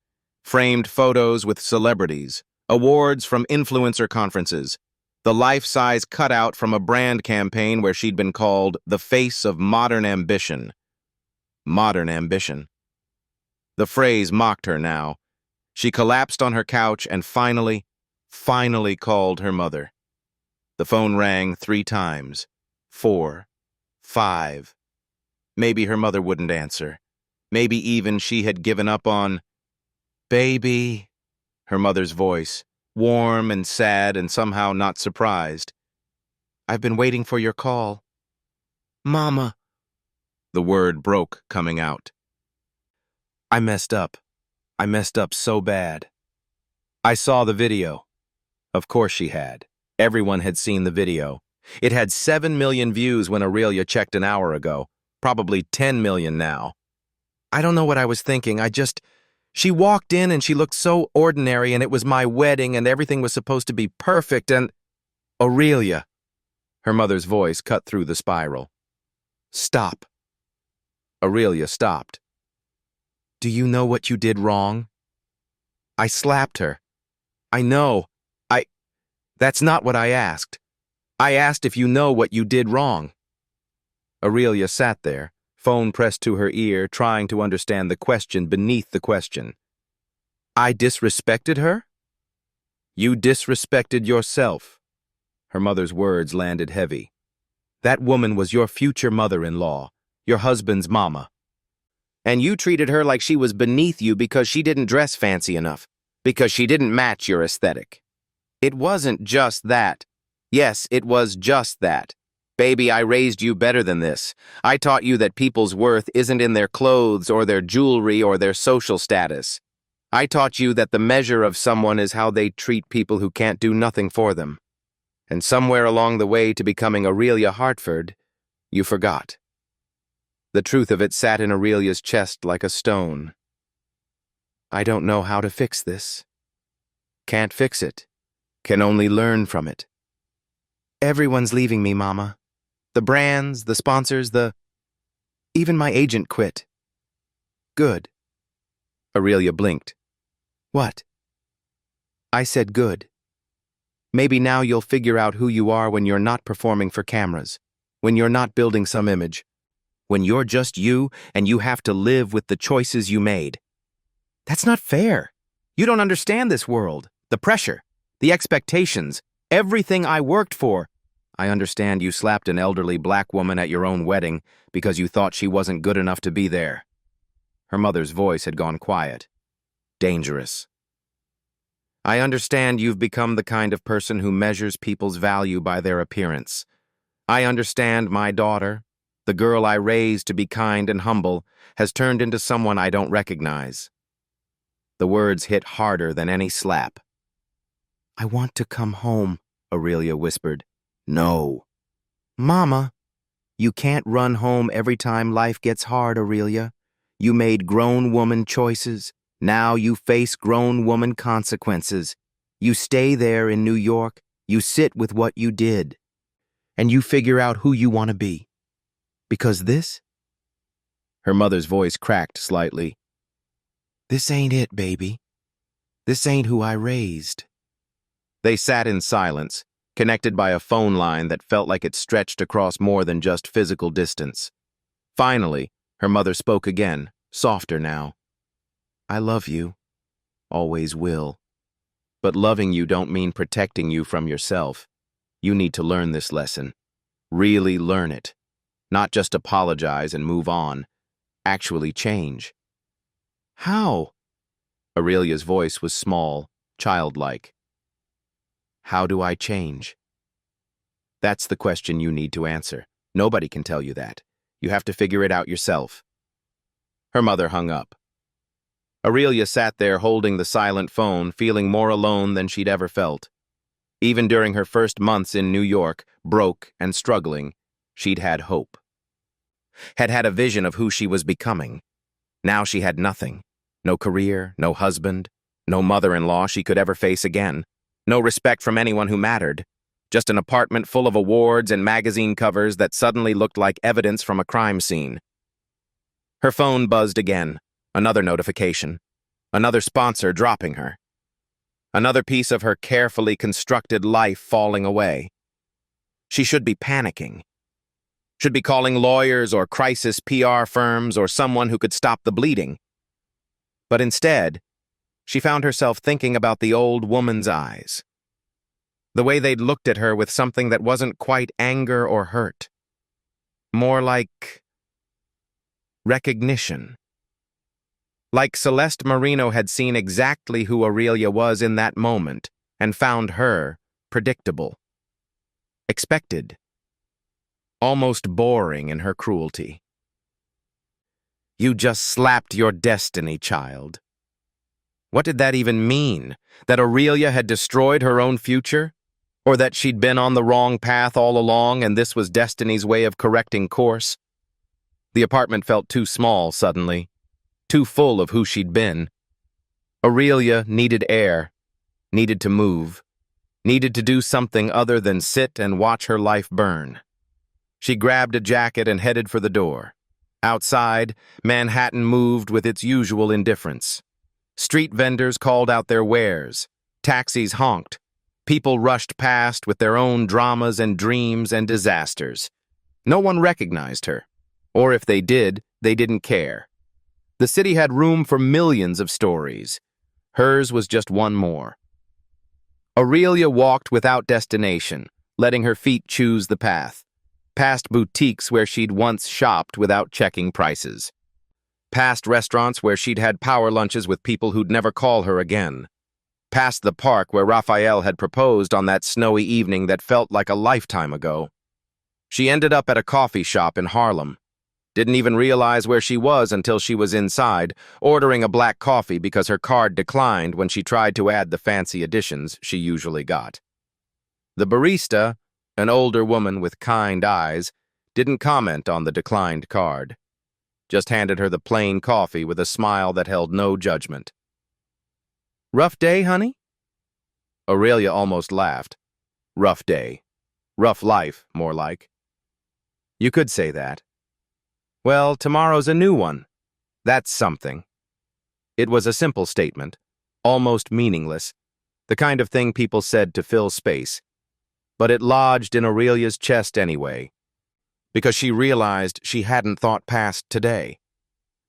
framed photos with celebrities, awards from influencer conferences, the life-size cutout from a brand campaign where she'd been called the face of modern ambition. Modern ambition. The phrase mocked her now. She collapsed on her couch and finally called her mother. The phone rang 3 times, 4, 5. Maybe her mother wouldn't answer. Maybe even she had given up on... "Baby," her mother's voice, warm and sad and somehow not surprised. "I've been waiting for your call." "Mama." The word broke coming out. "I messed up. I messed up so bad." I saw the video. Of course she had. Everyone had seen the video. It had 7 million views when Aurelia checked an hour ago. Probably 10 million now. I don't know what I was thinking. She walked in and she looked so ordinary and it was my wedding and everything was supposed to be perfect and... "Aurelia." Her mother's voice cut through the spiral. "Stop." Aurelia stopped. "Do you know what you did wrong?" I slapped her. "I know. That's not what I asked. I asked if you know what you did wrong." Aurelia sat there, phone pressed to her ear, trying to understand the question beneath the question. "I disrespected her?" "You disrespected yourself." Her mother's words landed heavy. That woman was your future mother-in-law, your husband's mama. And you treated her like she was beneath you because she didn't dress fancy enough, because she didn't match your aesthetic. It wasn't just that. Yes, it was just that. Baby, I raised you better than this. I taught you that people's worth isn't in their clothes or their jewelry or their social status. I taught you that the measure of someone is how they treat people who can't do nothing for them. And somewhere along the way to becoming Aurelia Hartford, you forgot. The truth of it sat in Aurelia's chest like a stone. I don't know how to fix this. Can't fix it. Can only learn from it. Everyone's leaving me, Mama. The brands, the sponsors, even my agent quit. Good. Aurelia blinked. What? I said good. Maybe now you'll figure out who you are when you're not performing for cameras, when you're not building some image, when you're just you and you have to live with the choices you made. That's not fair. You don't understand this world, the pressure, the expectations, everything I worked for. I understand you slapped an elderly black woman at your own wedding because you thought she wasn't good enough to be there. Her mother's voice had gone quiet. Dangerous. I understand you've become the kind of person who measures people's value by their appearance. I understand my daughter, the girl I raised to be kind and humble, has turned into someone I don't recognize. The words hit harder than any slap. I want to come home, Aurelia whispered. No. Mama, you can't run home every time life gets hard, Aurelia. You made grown woman choices. Now you face grown woman consequences. You stay there in New York. You sit with what you did. And you figure out who you want to be. Because this? Her mother's voice cracked slightly. This ain't it, baby. This ain't who I raised. They sat in silence, connected by a phone line that felt like it stretched across more than just physical distance. Finally, her mother spoke again, softer now. I love you. Always will. But loving you don't mean protecting you from yourself. You need to learn this lesson. Really learn it. Not just apologize and move on. Actually change. How? Aurelia's voice was small, childlike. How do I change? That's the question you need to answer. Nobody can tell you that. You have to figure it out yourself. Her mother hung up. Aurelia sat there holding the silent phone, feeling more alone than she'd ever felt. Even during her first months in New York, broke and struggling, she'd had hope. Had had a vision of who she was becoming. Now she had nothing. No career, no husband, no mother-in-law she could ever face again. No respect from anyone who mattered. Just an apartment full of awards and magazine covers that suddenly looked like evidence from a crime scene. Her phone buzzed again. Another notification. Another sponsor dropping her. Another piece of her carefully constructed life falling away. She should be panicking. Should be calling lawyers or crisis PR firms or someone who could stop the bleeding. But instead, she found herself thinking about the old woman's eyes. The way they'd looked at her with something that wasn't quite anger or hurt. More like recognition. Like Celeste Marino had seen exactly who Aurelia was in that moment and found her predictable. Expected. Almost boring in her cruelty. You just slapped your destiny, child. What did that even mean? That Aurelia had destroyed her own future? Or that she'd been on the wrong path all along and this was destiny's way of correcting course? The apartment felt too small suddenly, too full of who she'd been. Aurelia needed air, needed to move, needed to do something other than sit and watch her life burn. She grabbed a jacket and headed for the door. Outside, Manhattan moved with its usual indifference. Street vendors called out their wares. Taxis honked. People rushed past with their own dramas and dreams and disasters. No one recognized her. Or if they did, they didn't care. The city had room for millions of stories. Hers was just one more. Aurelia walked without destination, letting her feet choose the path. past boutiques where she'd once shopped without checking prices, past restaurants where she'd had power lunches with people who'd never call her again, past the park where Raphael had proposed on that snowy evening that felt like a lifetime ago. She ended up at a coffee shop in Harlem. Didn't even realize where she was until she was inside, ordering a black coffee because her card declined when she tried to add the fancy additions she usually got. The barista, an older woman with kind eyes, didn't comment on the declined card. Just handed her the plain coffee with a smile that held no judgment. "Rough day, honey?" Aurelia almost laughed. Rough day. Rough life, more like. You could say that. Well, tomorrow's a new one. That's something. It was a simple statement, almost meaningless, the kind of thing people said to fill space. But it lodged in Aurelia's chest anyway, because she realized she hadn't thought past today,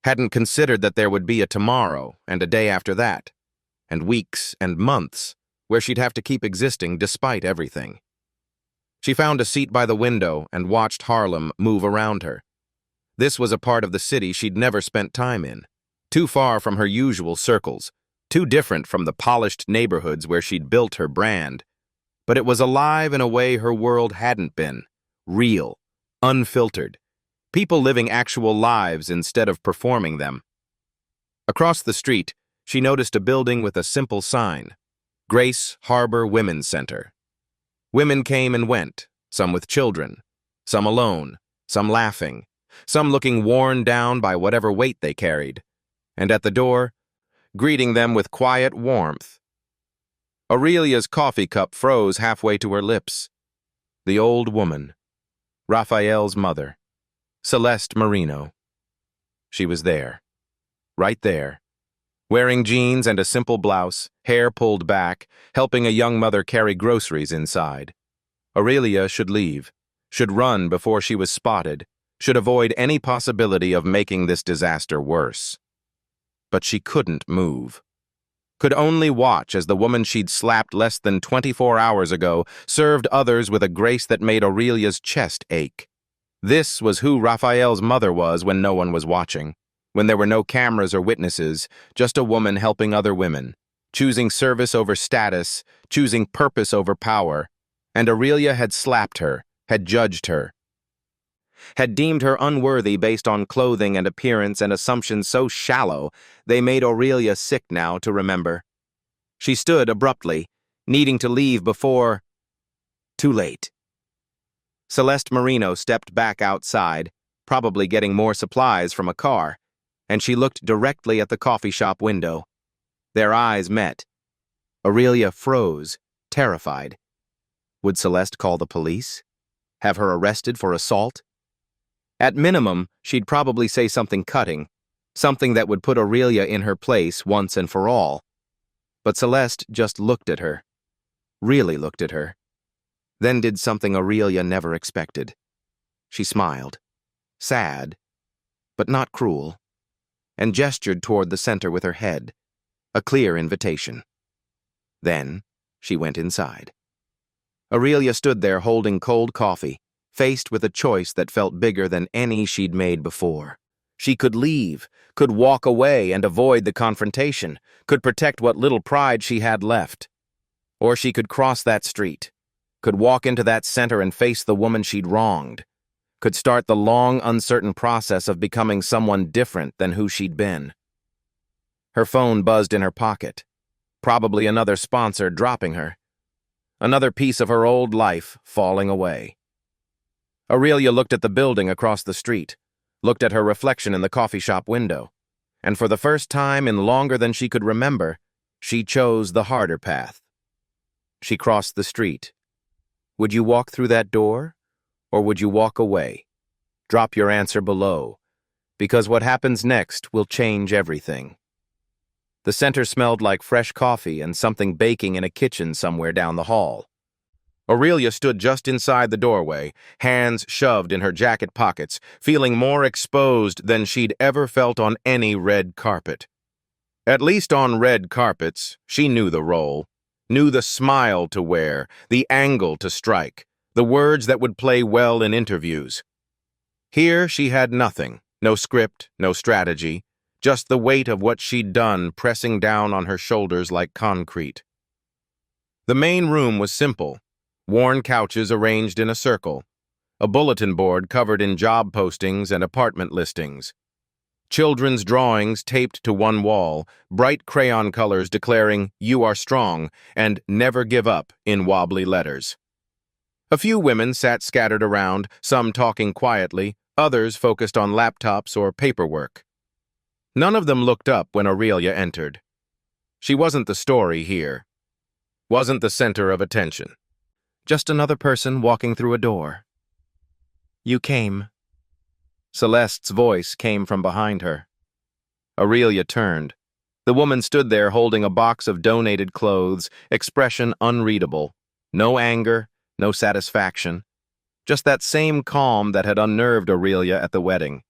hadn't considered that there would be a tomorrow and a day after that, and weeks and months where she'd have to keep existing despite everything. She found a seat by the window and watched Harlem move around her. This was a part of the city she'd never spent time in, too far from her usual circles, too different from the polished neighborhoods where she'd built her brand. But it was alive in a way her world hadn't been, real, unfiltered, people living actual lives instead of performing them. Across the street, she noticed a building with a simple sign, Grace Harbor Women's Center. Women came and went, some with children, some alone, some laughing, some looking worn down by whatever weight they carried, and at the door, greeting them with quiet warmth. Aurelia's coffee cup froze halfway to her lips. The old woman, Raphael's mother, Celeste Marino. She was there, right there, wearing jeans and a simple blouse, hair pulled back, helping a young mother carry groceries inside. Aurelia should leave, should run before she was spotted, should avoid any possibility of making this disaster worse. But she couldn't move. Could only watch as the woman she'd slapped less than 24 hours ago served others with a grace that made Aurelia's chest ache. This was who Raphael's mother was when no one was watching, when there were no cameras or witnesses, just a woman helping other women, choosing service over status, choosing purpose over power. And Aurelia had slapped her, had judged her, had deemed her unworthy based on clothing and appearance and assumptions so shallow they made Aurelia sick now to remember. She stood abruptly, needing to leave before... Too late. Celeste Marino stepped back outside, probably getting more supplies from a car, and she looked directly at the coffee shop window. Their eyes met. Aurelia froze, terrified. Would Celeste call the police? Have her arrested for assault? At minimum, she'd probably say something cutting, something that would put Aurelia in her place once and for all. But Celeste just looked at her, really looked at her. Then did something Aurelia never expected. She smiled, sad, but not cruel, and gestured toward the center with her head, a clear invitation. Then she went inside. Aurelia stood there holding cold coffee, faced with a choice that felt bigger than any she'd made before. She could leave, could walk away and avoid the confrontation, could protect what little pride she had left. Or she could cross that street, could walk into that center and face the woman she'd wronged, could start the long, uncertain process of becoming someone different than who she'd been. Her phone buzzed in her pocket, probably another sponsor dropping her, another piece of her old life falling away. Aurelia looked at the building across the street, looked at her reflection in the coffee shop window, and for the first time in longer than she could remember, she chose the harder path. She crossed the street. Would you walk through that door, or would you walk away? Drop your answer below, because what happens next will change everything. The center smelled like fresh coffee and something baking in a kitchen somewhere down the hall. Aurelia stood just inside the doorway, hands shoved in her jacket pockets, feeling more exposed than she'd ever felt on any red carpet. At least on red carpets, she knew the role, knew the smile to wear, the angle to strike, the words that would play well in interviews. Here she had nothing, no script, no strategy, just the weight of what she'd done pressing down on her shoulders like concrete. The main room was simple, worn couches arranged in a circle, a bulletin board covered in job postings and apartment listings, children's drawings taped to one wall, bright crayon colors declaring, "You are strong," and "Never give up" in wobbly letters. A few women sat scattered around, some talking quietly, others focused on laptops or paperwork. None of them looked up when Aurelia entered. She wasn't the story here, wasn't the center of attention. Just another person walking through a door. "You came." Celeste's voice came from behind her. Aurelia turned. The woman stood there holding a box of donated clothes, expression unreadable. No anger, no satisfaction. Just that same calm that had unnerved Aurelia at the wedding.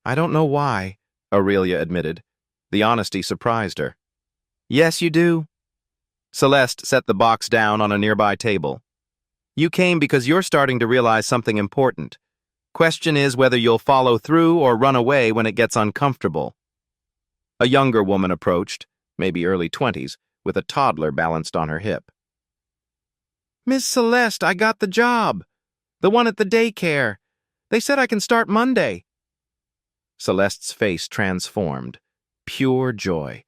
"I don't know why," Aurelia admitted. The honesty surprised her. "Yes, you do." Celeste set the box down on a nearby table. "You came because you're starting to realize something important. Question is whether you'll follow through or run away when it gets uncomfortable." A younger woman approached, maybe early 20s, with a toddler balanced on her hip. "Miss Celeste, I got the job. The one at the daycare. They said I can start Monday." Celeste's face transformed. Pure joy.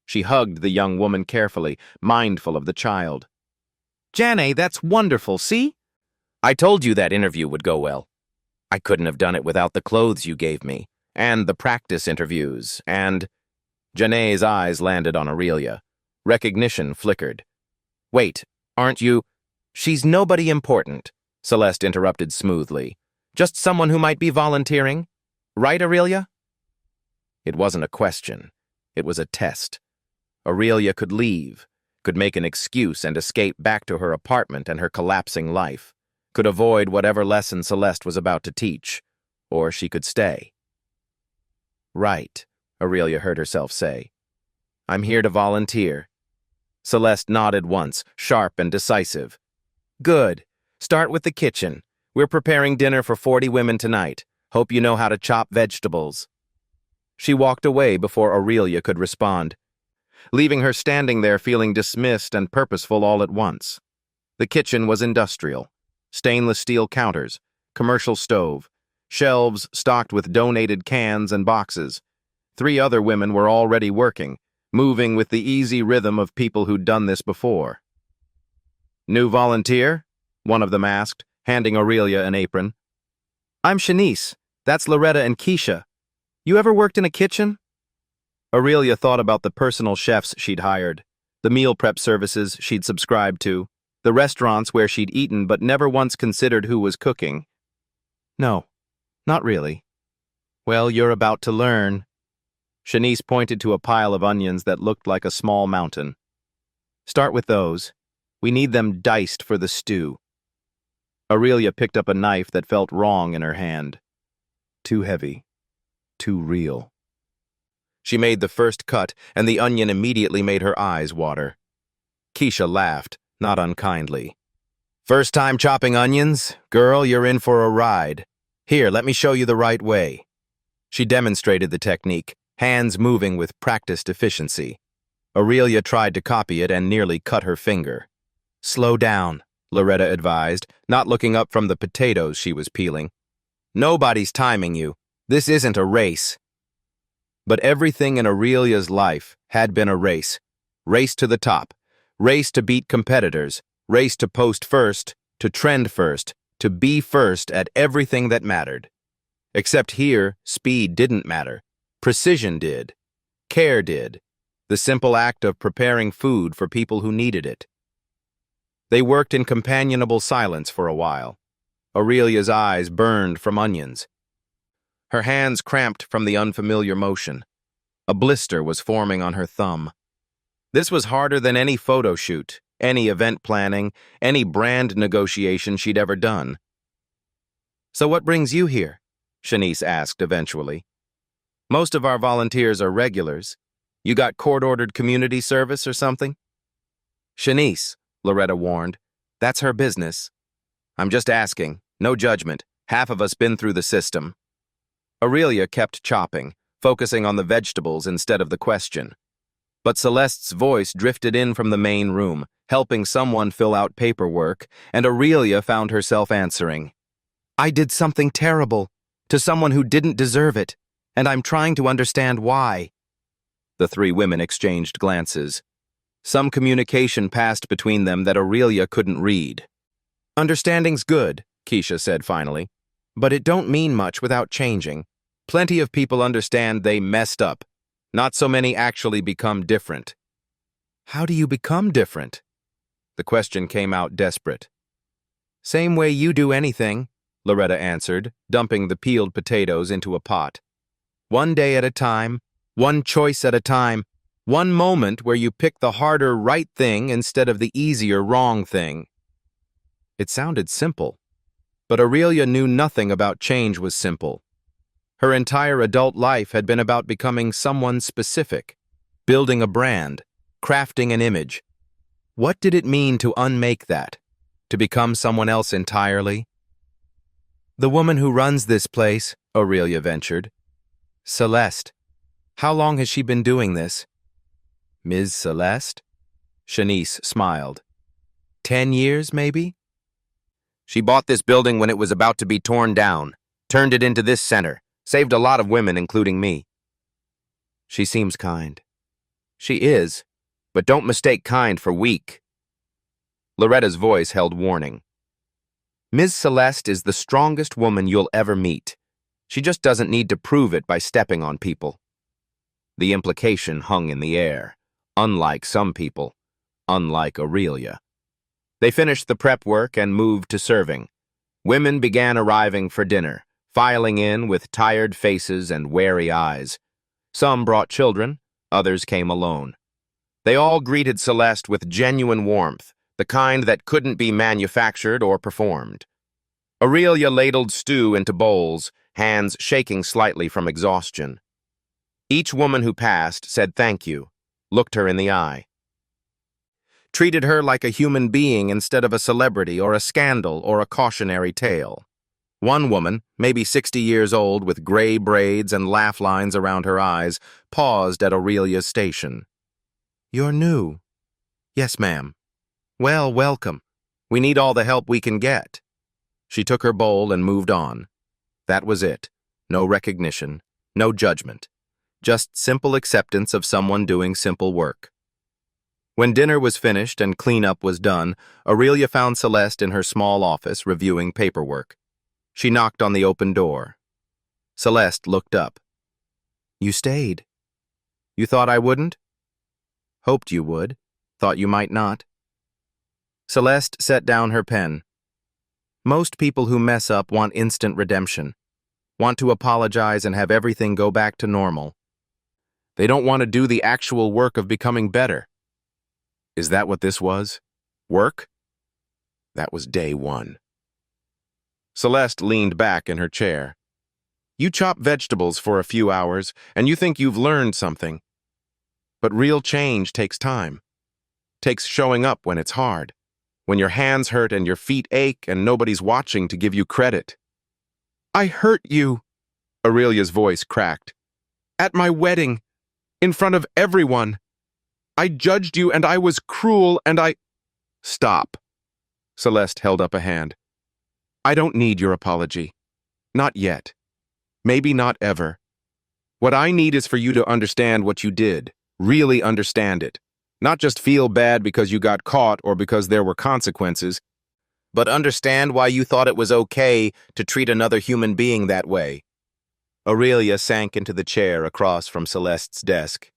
She hugged the young woman carefully, mindful of the child. "Janae, that's wonderful, see? I told you that interview would go well. I couldn't have done it without the clothes you gave me, and the practice interviews, and—" Janae's eyes landed on Aurelia. Recognition flickered. "Wait, aren't you—" "She's nobody important," Celeste interrupted smoothly. "Just someone who might be volunteering. Right, Aurelia?" It wasn't a question. It was a test. Aurelia could leave, could make an excuse and escape back to her apartment and her collapsing life, could avoid whatever lesson Celeste was about to teach, or she could stay. "Right," Aurelia heard herself say. "I'm here to volunteer." Celeste nodded once, sharp and decisive. "Good. Start with the kitchen. We're preparing dinner for 40 women tonight. Hope you know how to chop vegetables." She walked away before Aurelia could respond, leaving her standing there feeling dismissed and purposeful all at once. The kitchen was industrial. Stainless steel counters, commercial stove, shelves stocked with donated cans and boxes. 3 other women were already working, moving with the easy rhythm of people who'd done this before. "New volunteer?" one of them asked, handing Aurelia an apron. "I'm Shanice. That's Loretta and Keisha. You ever worked in a kitchen?" Aurelia thought about the personal chefs she'd hired, the meal prep services she'd subscribed to, the restaurants where she'd eaten but never once considered who was cooking. "No, not really." "Well, you're about to learn." Shanice pointed to a pile of onions that looked like a small mountain. "Start with those. We need them diced for the stew." Aurelia picked up a knife that felt wrong in her hand. Too heavy. Too real. She made the first cut, and the onion immediately made her eyes water. Keisha laughed, not unkindly. "First time chopping onions? Girl, you're in for a ride. Here, let me show you the right way." She demonstrated the technique, hands moving with practiced efficiency. Aurelia tried to copy it and nearly cut her finger. "Slow down," Loretta advised, not looking up from the potatoes she was peeling. "Nobody's timing you. This isn't a race." But everything in Aurelia's life had been a race. Race to the top. Race to beat competitors. Race to post first, to trend first, to be first at everything that mattered. Except here, speed didn't matter. Precision did. Care did. The simple act of preparing food for people who needed it. They worked in companionable silence for a while. Aurelia's eyes burned from onions. Her hands cramped from the unfamiliar motion. A blister was forming on her thumb. This was harder than any photo shoot, any event planning, any brand negotiation she'd ever done. "So what brings you here?" Shanice asked eventually. "Most of our volunteers are regulars. You got court-ordered community service or something?" "Shanice," Loretta warned. "That's her business. I'm just asking. No judgment. Half of us been through the system. Aurelia kept chopping, focusing on the vegetables instead of the question. But Celeste's voice drifted in from the main room, helping someone fill out paperwork, and Aurelia found herself answering. I did something terrible, to someone who didn't deserve it, and I'm trying to understand why. The three women exchanged glances. Some communication passed between them that Aurelia couldn't read. Understanding's good, Keisha said finally, but it don't mean much without changing. Plenty of people understand they messed up. Not so many actually become different. How do you become different? The question came out desperate. Same way you do anything, Loretta answered, dumping the peeled potatoes into a pot. One day at a time, one choice at a time, one moment where you pick the harder right thing instead of the easier wrong thing. It sounded simple, but Aurelia knew nothing about change was simple. Her entire adult life had been about becoming someone specific, building a brand, crafting an image. What did it mean to unmake that? To become someone else entirely? The woman who runs this place, Aurelia ventured. Celeste. How long has she been doing this? Ms. Celeste? Shanice smiled. 10 years, maybe? She bought this building when it was about to be torn down, turned it into this center, saved a lot of women, including me. She seems kind. She is, but don't mistake kind for weak. Loretta's voice held warning. Ms. Celeste is the strongest woman you'll ever meet. She just doesn't need to prove it by stepping on people. The implication hung in the air, unlike some people, unlike Aurelia. They finished the prep work and moved to serving. Women began arriving for dinner, filing in with tired faces and wary eyes. Some brought children, others came alone. They all greeted Celeste with genuine warmth, the kind that couldn't be manufactured or performed. Aurelia ladled stew into bowls, hands shaking slightly from exhaustion. Each woman who passed said thank you, looked her in the eye. Treated her like a human being instead of a celebrity or a scandal or a cautionary tale. One woman, maybe 60 years old with gray braids and laugh lines around her eyes, paused at Aurelia's station. You're new. Yes, ma'am. Well, welcome. We need all the help we can get. She took her bowl and moved on. That was it. No recognition, no judgment. Just simple acceptance of someone doing simple work. When dinner was finished and cleanup was done, Aurelia found Celeste in her small office reviewing paperwork. She knocked on the open door. Celeste looked up. You stayed. You thought I wouldn't? Hoped you would. Thought you might not. Celeste set down her pen. Most people who mess up want instant redemption. Want to apologize and have everything go back to normal. They don't want to do the actual work of becoming better. Is that what this was? Work? That was day one. Celeste leaned back in her chair. You chop vegetables for a few hours, and you think you've learned something. But real change takes time. Takes showing up when it's hard. When your hands hurt and your feet ache and nobody's watching to give you credit. I hurt you, Aurelia's voice cracked. At my wedding, in front of everyone. I judged you and I was cruel and I... Stop. Celeste held up a hand. I don't need your apology. Not yet. Maybe not ever. What I need is for you to understand what you did. Really understand it. Not just feel bad because you got caught or because there were consequences, but understand why you thought it was okay to treat another human being that way. Aurelia sank into the chair across from Celeste's desk.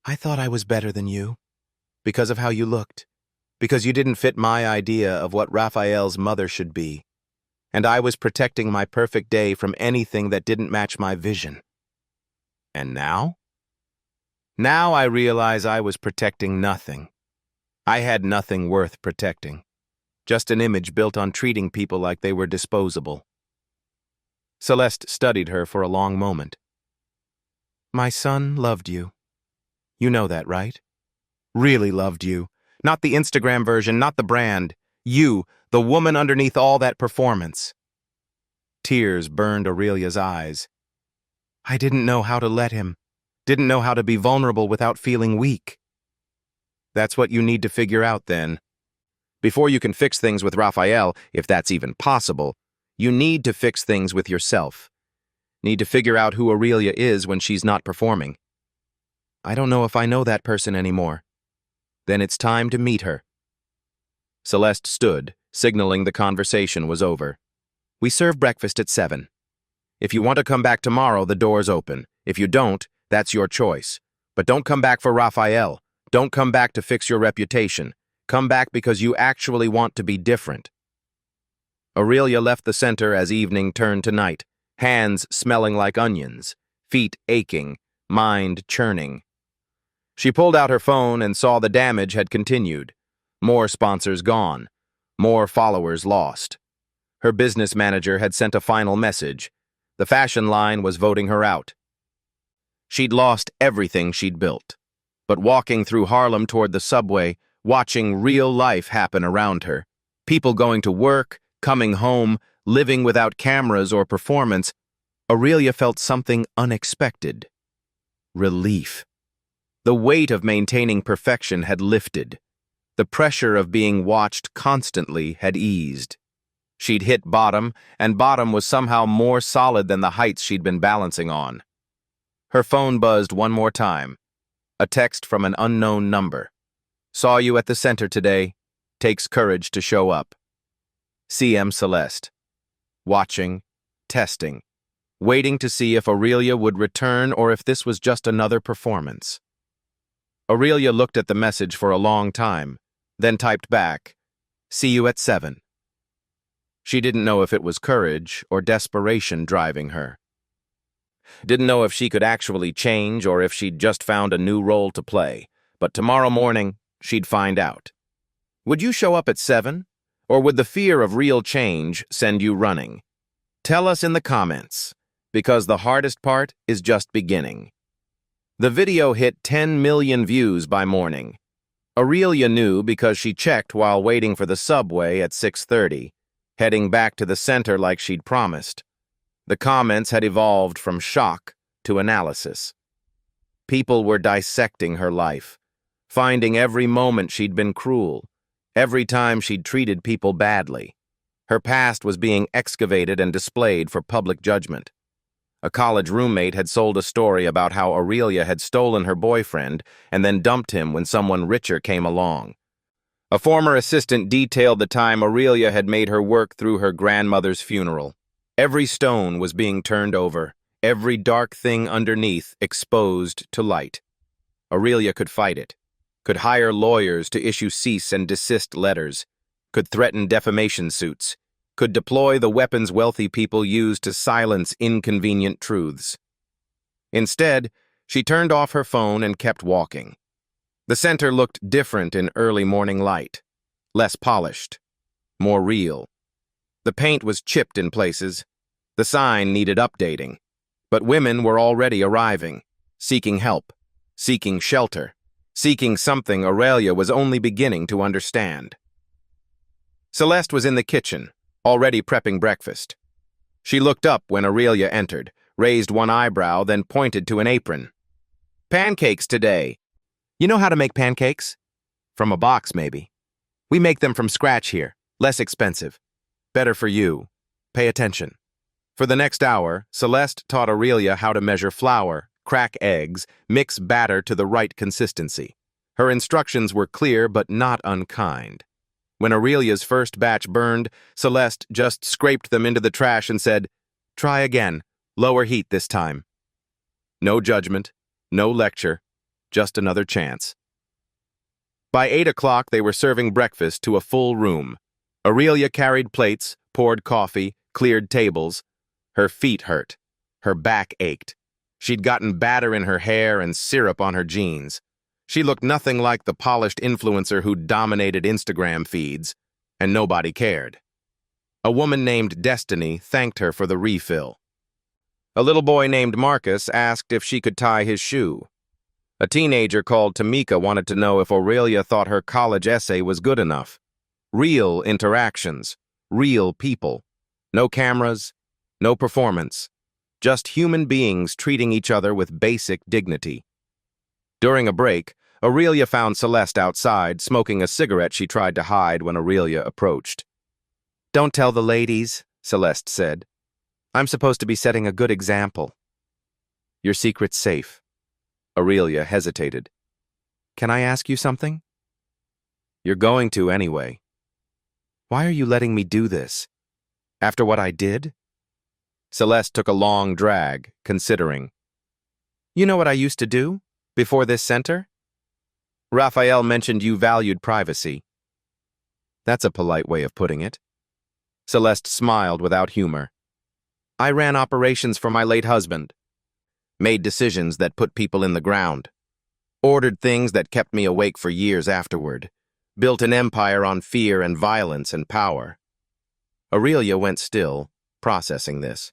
I thought I was better than you, because of how you looked, because you didn't fit my idea of what Raphael's mother should be, and I was protecting my perfect day from anything that didn't match my vision. And now? Now I realize I was protecting nothing. I had nothing worth protecting. Just an image built on treating people like they were disposable. Celeste studied her for a long moment. My son loved you. You know that, right? Really loved you. Not the Instagram version, not the brand. You, The woman underneath all that performance. Tears burned Aurelia's eyes. I didn't know how to let him. Didn't know how to be vulnerable without feeling weak. That's what you need to figure out then. Before you can fix things with Raphael, if that's even possible, you need to fix things with yourself. Need to figure out who Aurelia is when she's not performing. I don't know if I know that person anymore. Then it's time to meet her. Celeste stood, signaling the conversation was over. We serve breakfast at 7. If you want to come back tomorrow, the door's open. If you don't, that's your choice. But don't come back for Raphael. Don't come back to fix your reputation. Come back because you actually want to be different. Aurelia left the center as evening turned to night, hands smelling like onions, feet aching, mind churning. She pulled out her phone and saw the damage had continued. More sponsors gone, more followers lost. Her business manager had sent a final message. The fashion line was voting her out. She'd lost everything she'd built. But walking through Harlem toward the subway, watching real life happen around her, people going to work, coming home, living without cameras or performance, Aurelia felt something unexpected. Relief. The weight of maintaining perfection had lifted. The pressure of being watched constantly had eased. She'd hit bottom, and bottom was somehow more solid than the heights she'd been balancing on. Her phone buzzed one more time. A text from an unknown number. Saw you at the center today. Takes courage to show up. CM Celeste. Watching, testing, waiting to see if Aurelia would return or if this was just another performance. Aurelia looked at the message for a long time, then typed back, see you at 7. She didn't know if it was courage or desperation driving her. Didn't know if she could actually change or if she'd just found a new role to play, but tomorrow morning, she'd find out. Would you show up at 7? Or would the fear of real change send you running? Tell us in the comments, because the hardest part is just beginning. The video hit 10 million views by morning. Aurelia knew because she checked while waiting for the subway at 6:30, heading back to the center like she'd promised. The comments had evolved from shock to analysis. People were dissecting her life, finding every moment she'd been cruel, every time she'd treated people badly. Her past was being excavated and displayed for public judgment. A college roommate had sold a story about how Aurelia had stolen her boyfriend and then dumped him when someone richer came along. A former assistant detailed the time Aurelia had made her work through her grandmother's funeral. Every stone was being turned over, every dark thing underneath exposed to light. Aurelia could fight it, could hire lawyers to issue cease and desist letters, could threaten defamation suits, could deploy the weapons wealthy people use to silence inconvenient truths. Instead, she turned off her phone and kept walking. The center looked different in early morning light, less polished, more real. The paint was chipped in places. The sign needed updating. But women were already arriving, seeking help, seeking shelter, seeking something Aurelia was only beginning to understand. Celeste was in the kitchen, already prepping breakfast. She looked up when Aurelia entered, raised one eyebrow, then pointed to an apron. Pancakes today. You know how to make pancakes? From a box, maybe. We make them from scratch here, less expensive. Better for you. Pay attention. For the next hour, Celeste taught Aurelia how to measure flour, crack eggs, mix batter to the right consistency. Her instructions were clear but not unkind. When Aurelia's first batch burned, Celeste just scraped them into the trash and said, "Try again. Lower heat this time." No judgment, no lecture, just another chance. By 8 o'clock, they were serving breakfast to a full room. Aurelia carried plates, poured coffee, cleared tables. Her feet hurt. Her back ached. She'd gotten batter in her hair and syrup on her jeans. She looked nothing like the polished influencer who dominated Instagram feeds, and nobody cared. A woman named Destiny thanked her for the refill. A little boy named Marcus asked if she could tie his shoe. A teenager called Tamika wanted to know if Aurelia thought her college essay was good enough. Real interactions, real people. No cameras, no performance. Just human beings treating each other with basic dignity. During a break, Aurelia found Celeste outside, smoking a cigarette she tried to hide when Aurelia approached. "Don't tell the ladies," Celeste said. "I'm supposed to be setting a good example." "Your secret's safe." Aurelia hesitated. "Can I ask you something?" "You're going to anyway." "Why are you letting me do this? After what I did?" Celeste took a long drag, considering. "You know what I used to do? Before this center?" "Raphael mentioned you valued privacy." "That's a polite way of putting it." Celeste smiled without humor. "I ran operations for my late husband. Made decisions that put people in the ground. Ordered things that kept me awake for years afterward. Built an empire on fear and violence and power." Aurelia went still, processing this.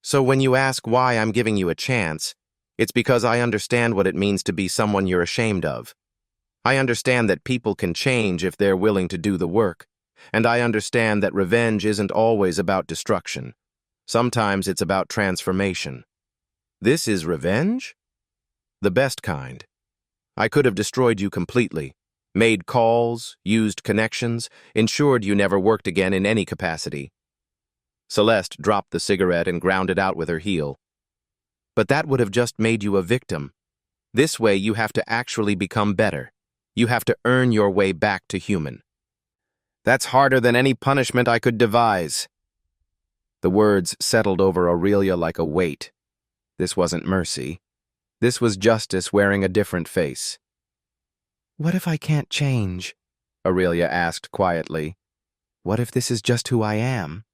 "So when you ask why I'm giving you a chance, it's because I understand what it means to be someone you're ashamed of. I understand that people can change if they're willing to do the work, and I understand that revenge isn't always about destruction. Sometimes it's about transformation." "This is revenge?" "The best kind. I could have destroyed you completely, made calls, used connections, ensured you never worked again in any capacity." Celeste dropped the cigarette and ground it out with her heel. "But that would have just made you a victim. This way you have to actually become better. You have to earn your way back to human." "That's harder than any punishment I could devise." The words settled over Aurelia like a weight. This wasn't mercy. This was justice wearing a different face. "What if I can't change?" Aurelia asked quietly. "What if this is just who I am?"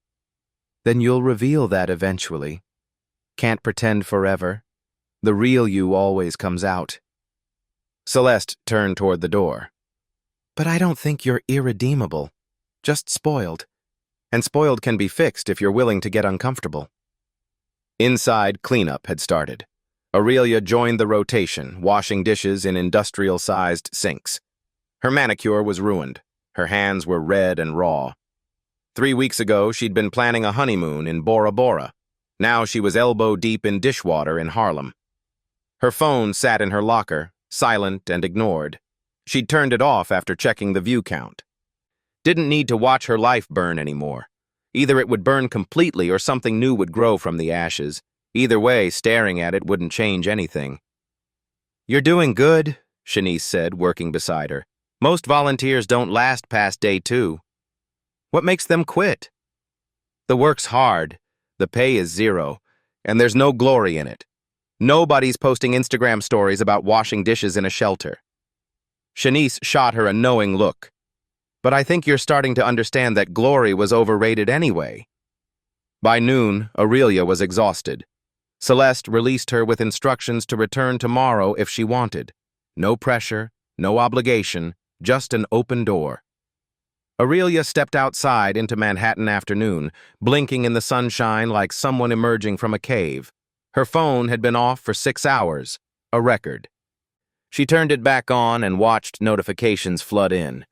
"Then you'll reveal that eventually. Can't pretend forever. The real you always comes out." Celeste turned toward the door. "But I don't think you're irredeemable. Just spoiled. And spoiled can be fixed if you're willing to get uncomfortable." Inside, cleanup had started. Aurelia joined the rotation, washing dishes in industrial-sized sinks. Her manicure was ruined. Her hands were red and raw. 3 weeks ago, she'd been planning a honeymoon in Bora Bora. Now she was elbow-deep in dishwater in Harlem. Her phone sat in her locker, silent and ignored. She'd turned it off after checking the view count. Didn't need to watch her life burn anymore. Either it would burn completely or something new would grow from the ashes. Either way, staring at it wouldn't change anything. "You're doing good," Shanice said, working beside her. "Most volunteers don't last past day 2. What makes them quit?" "The work's hard, the pay is 0, and there's no glory in it. Nobody's posting Instagram stories about washing dishes in a shelter." Shanice shot her a knowing look. "But I think you're starting to understand that glory was overrated anyway." By noon, Aurelia was exhausted. Celeste released her with instructions to return tomorrow if she wanted. No pressure, no obligation, just an open door. Aurelia stepped outside into Manhattan afternoon, blinking in the sunshine like someone emerging from a cave. Her phone had been off for 6 hours, a record. She turned it back on and watched notifications flood in.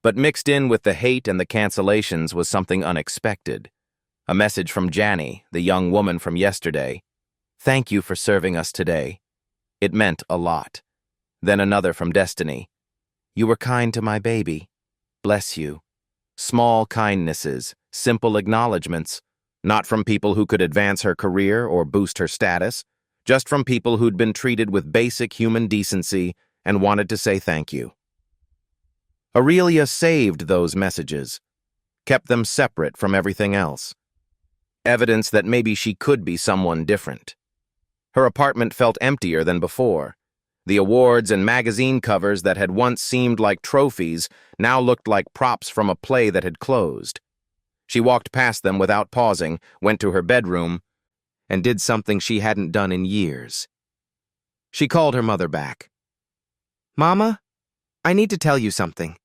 But mixed in with the hate and the cancellations was something unexpected. A message from Janny, the young woman from yesterday. "Thank you for serving us today." It meant a lot. Then another from Destiny. "You were kind to my baby. Bless you." Small kindnesses, simple acknowledgments, not from people who could advance her career or boost her status, just from people who'd been treated with basic human decency and wanted to say thank you. Aurelia saved those messages, kept them separate from everything else. Evidence that maybe she could be someone different. Her apartment felt emptier than before. The awards and magazine covers that had once seemed like trophies now looked like props from a play that had closed. She walked past them without pausing, went to her bedroom, and did something she hadn't done in years. She called her mother back. "Mama, I need to tell you something."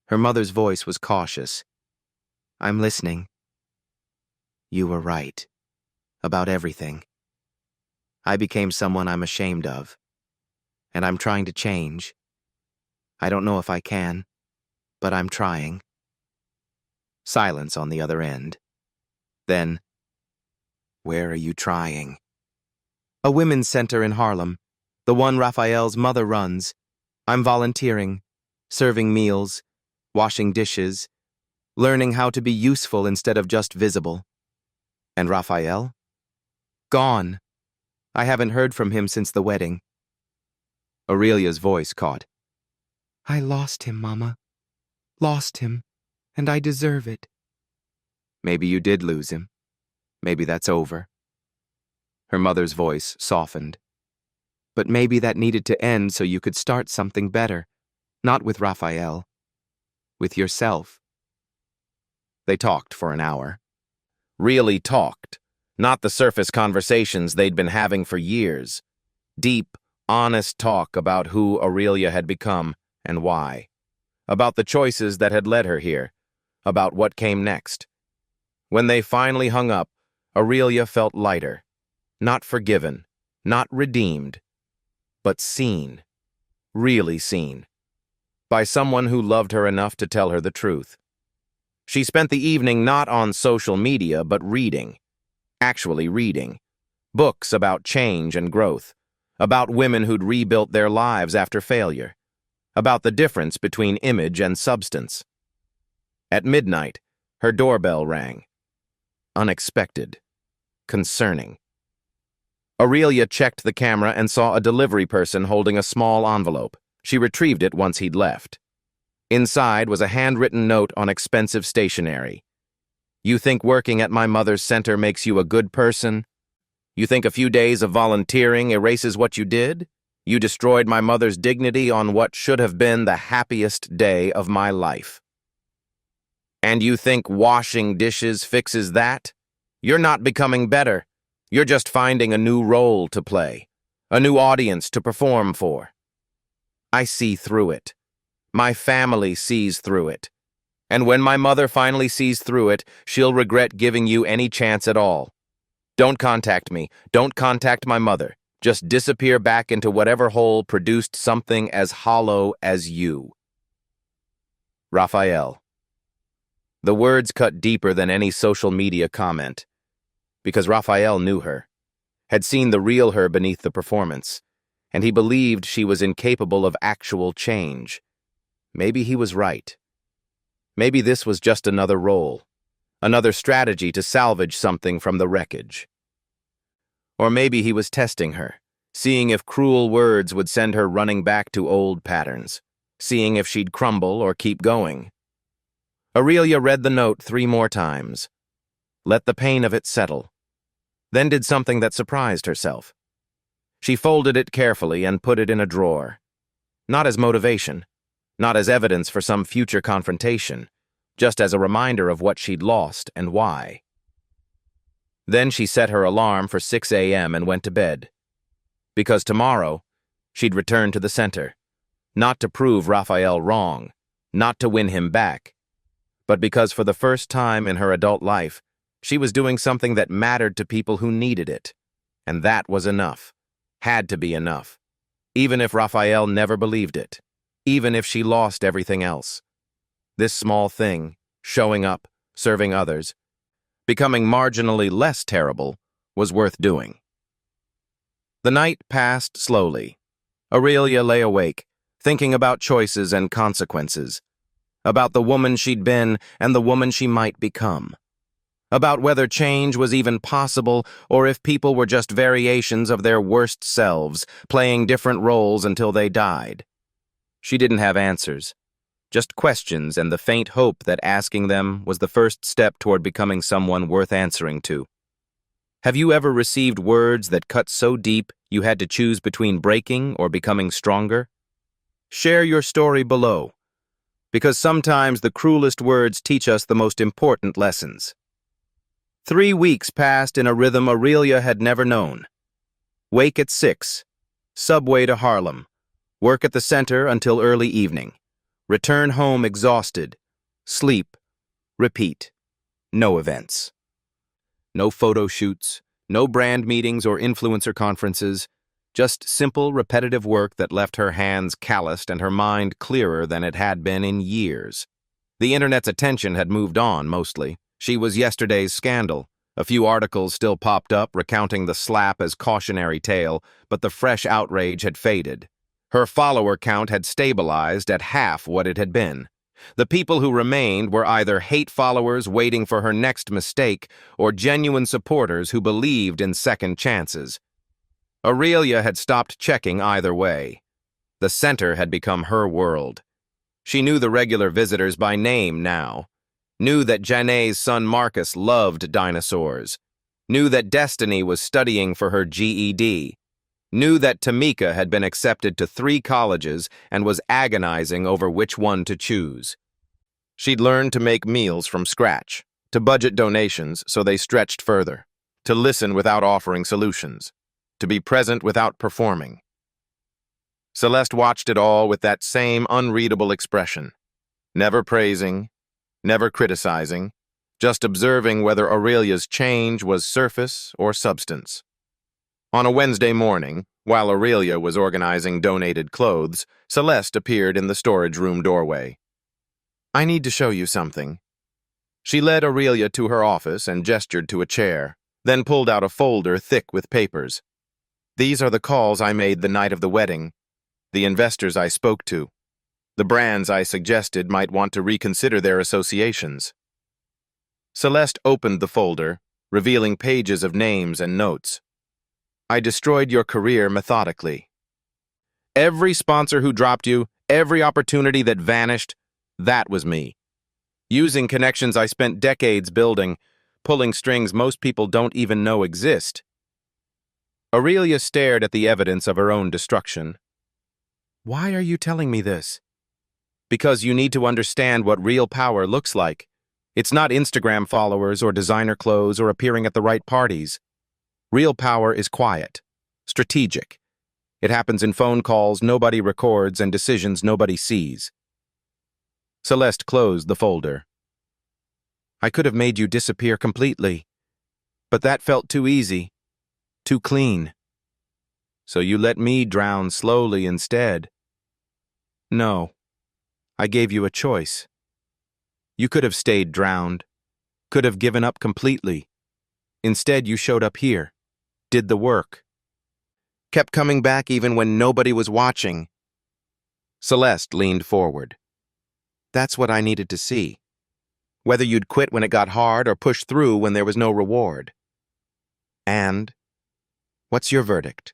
Her mother's voice was cautious. "I'm listening." "You were right. About everything. I became someone I'm ashamed of. And I'm trying to change. I don't know if I can. but I'm trying. Silence on the other end. Then, where are you trying? A women's center in Harlem, the one Raphael's mother runs. I'm volunteering, serving meals, washing dishes, learning how to be useful instead of just visible. And Raphael? Gone. I haven't heard from him since the wedding. Aurelia's voice caught. I lost him, Mama. Lost him, and I deserve it. Maybe you did lose him. Maybe that's over. Her mother's voice softened. But maybe that needed to end so you could start something better. Not with Raphael. With yourself. They talked for an hour. Really talked. Not the surface conversations they'd been having for years. Deep, honest talk about who Aurelia had become and why. About the choices that had led her here. About what came next. When they finally hung up, Aurelia felt lighter. Not forgiven. Not redeemed. But seen. Really seen. By someone who loved her enough to tell her the truth. She spent the evening not on social media, but reading. Actually reading. Books about change and growth. About women who'd rebuilt their lives after failure. About the difference between image and substance. At midnight, her doorbell rang. Unexpected. Concerning. Aurelia checked the camera and saw a delivery person holding a small envelope. She retrieved it once he'd left. Inside was a handwritten note on expensive stationery. You think working at my mother's center makes you a good person? You think a few days of volunteering erases what you did? You destroyed my mother's dignity on what should have been the happiest day of my life. And you think washing dishes fixes that? You're not becoming better. You're just finding a new role to play, a new audience to perform for. I see through it. My family sees through it. And when my mother finally sees through it, she'll regret giving you any chance at all. Don't contact me. Don't contact my mother. Just disappear back into whatever hole produced something as hollow as you. Raphael. The words cut deeper than any social media comment. Because Raphael knew her, had seen the real her beneath the performance, and he believed she was incapable of actual change. Maybe he was right. Maybe this was just another role, another strategy to salvage something from the wreckage. Or maybe he was testing her, seeing if cruel words would send her running back to old patterns, seeing if she'd crumble or keep going. Aurelia read the note 3 more times. Let the pain of it settle. Then did something that surprised herself. She folded it carefully and put it in a drawer. Not as motivation, not as evidence for some future confrontation, just as a reminder of what she'd lost and why. Then she set her alarm for 6 a.m. and went to bed. Because tomorrow, she'd return to the center. Not to prove Raphael wrong, not to win him back, but because for the first time in her adult life, she was doing something that mattered to people who needed it. And that was enough. Had to be enough. Even if Raphael never believed it. Even if she lost everything else. This small thing, showing up, serving others, becoming marginally less terrible, was worth doing. The night passed slowly. Aurelia lay awake, thinking about choices and consequences. About the woman she'd been and the woman she might become. About whether change was even possible or if people were just variations of their worst selves, playing different roles until they died. She didn't have answers, just questions and the faint hope that asking them was the first step toward becoming someone worth answering to. Have you ever received words that cut so deep you had to choose between breaking or becoming stronger? Share your story below, because sometimes the cruelest words teach us the most important lessons. 3 weeks passed in a rhythm Aurelia had never known. Wake at 6, subway to Harlem, work at the center until early evening, return home exhausted, sleep, repeat. No events. No photo shoots, no brand meetings or influencer conferences, Just simple, repetitive work that left her hands calloused and her mind clearer than it had been in years. The internet's attention had moved on, mostly. She was yesterday's scandal. A few articles still popped up recounting the slap as cautionary tale, but the fresh outrage had faded. Her follower count had stabilized at half what it had been. The people who remained were either hate followers waiting for her next mistake or genuine supporters who believed in second chances. Aurelia had stopped checking either way. The center had become her world. She knew the regular visitors by name now. Knew that Janet's son Marcus loved dinosaurs. Knew that Destiny was studying for her GED. Knew that Tamika had been accepted to 3 colleges and was agonizing over which one to choose. She'd learned to make meals from scratch, to budget donations so they stretched further, to listen without offering solutions, to be present without performing. Celeste watched it all with that same unreadable expression, never praising, never criticizing, just observing whether Aurelia's change was surface or substance. On a Wednesday morning, while Aurelia was organizing donated clothes, Celeste appeared in the storage room doorway. "I need to show you something." She led Aurelia to her office and gestured to a chair, then pulled out a folder thick with papers. "These are the calls I made the night of the wedding, the investors I spoke to, the brands I suggested might want to reconsider their associations." Celeste opened the folder, revealing pages of names and notes. "I destroyed your career methodically. Every sponsor who dropped you, every opportunity that vanished, that was me. Using connections I spent decades building, pulling strings most people don't even know exist." Aurelia stared at the evidence of her own destruction. "Why are you telling me this?" "Because you need to understand what real power looks like. It's not Instagram followers or designer clothes or appearing at the right parties. Real power is quiet, strategic. It happens in phone calls nobody records and decisions nobody sees." Celeste closed the folder. "I could have made you disappear completely, but that felt too easy, too clean. So you let me drown slowly instead." "No, I gave you a choice. You could have stayed drowned, could have given up completely. Instead, you showed up here, did the work, kept coming back even when nobody was watching." Celeste leaned forward. "That's what I needed to see. Whether you'd quit when it got hard or push through when there was no reward. And what's your verdict?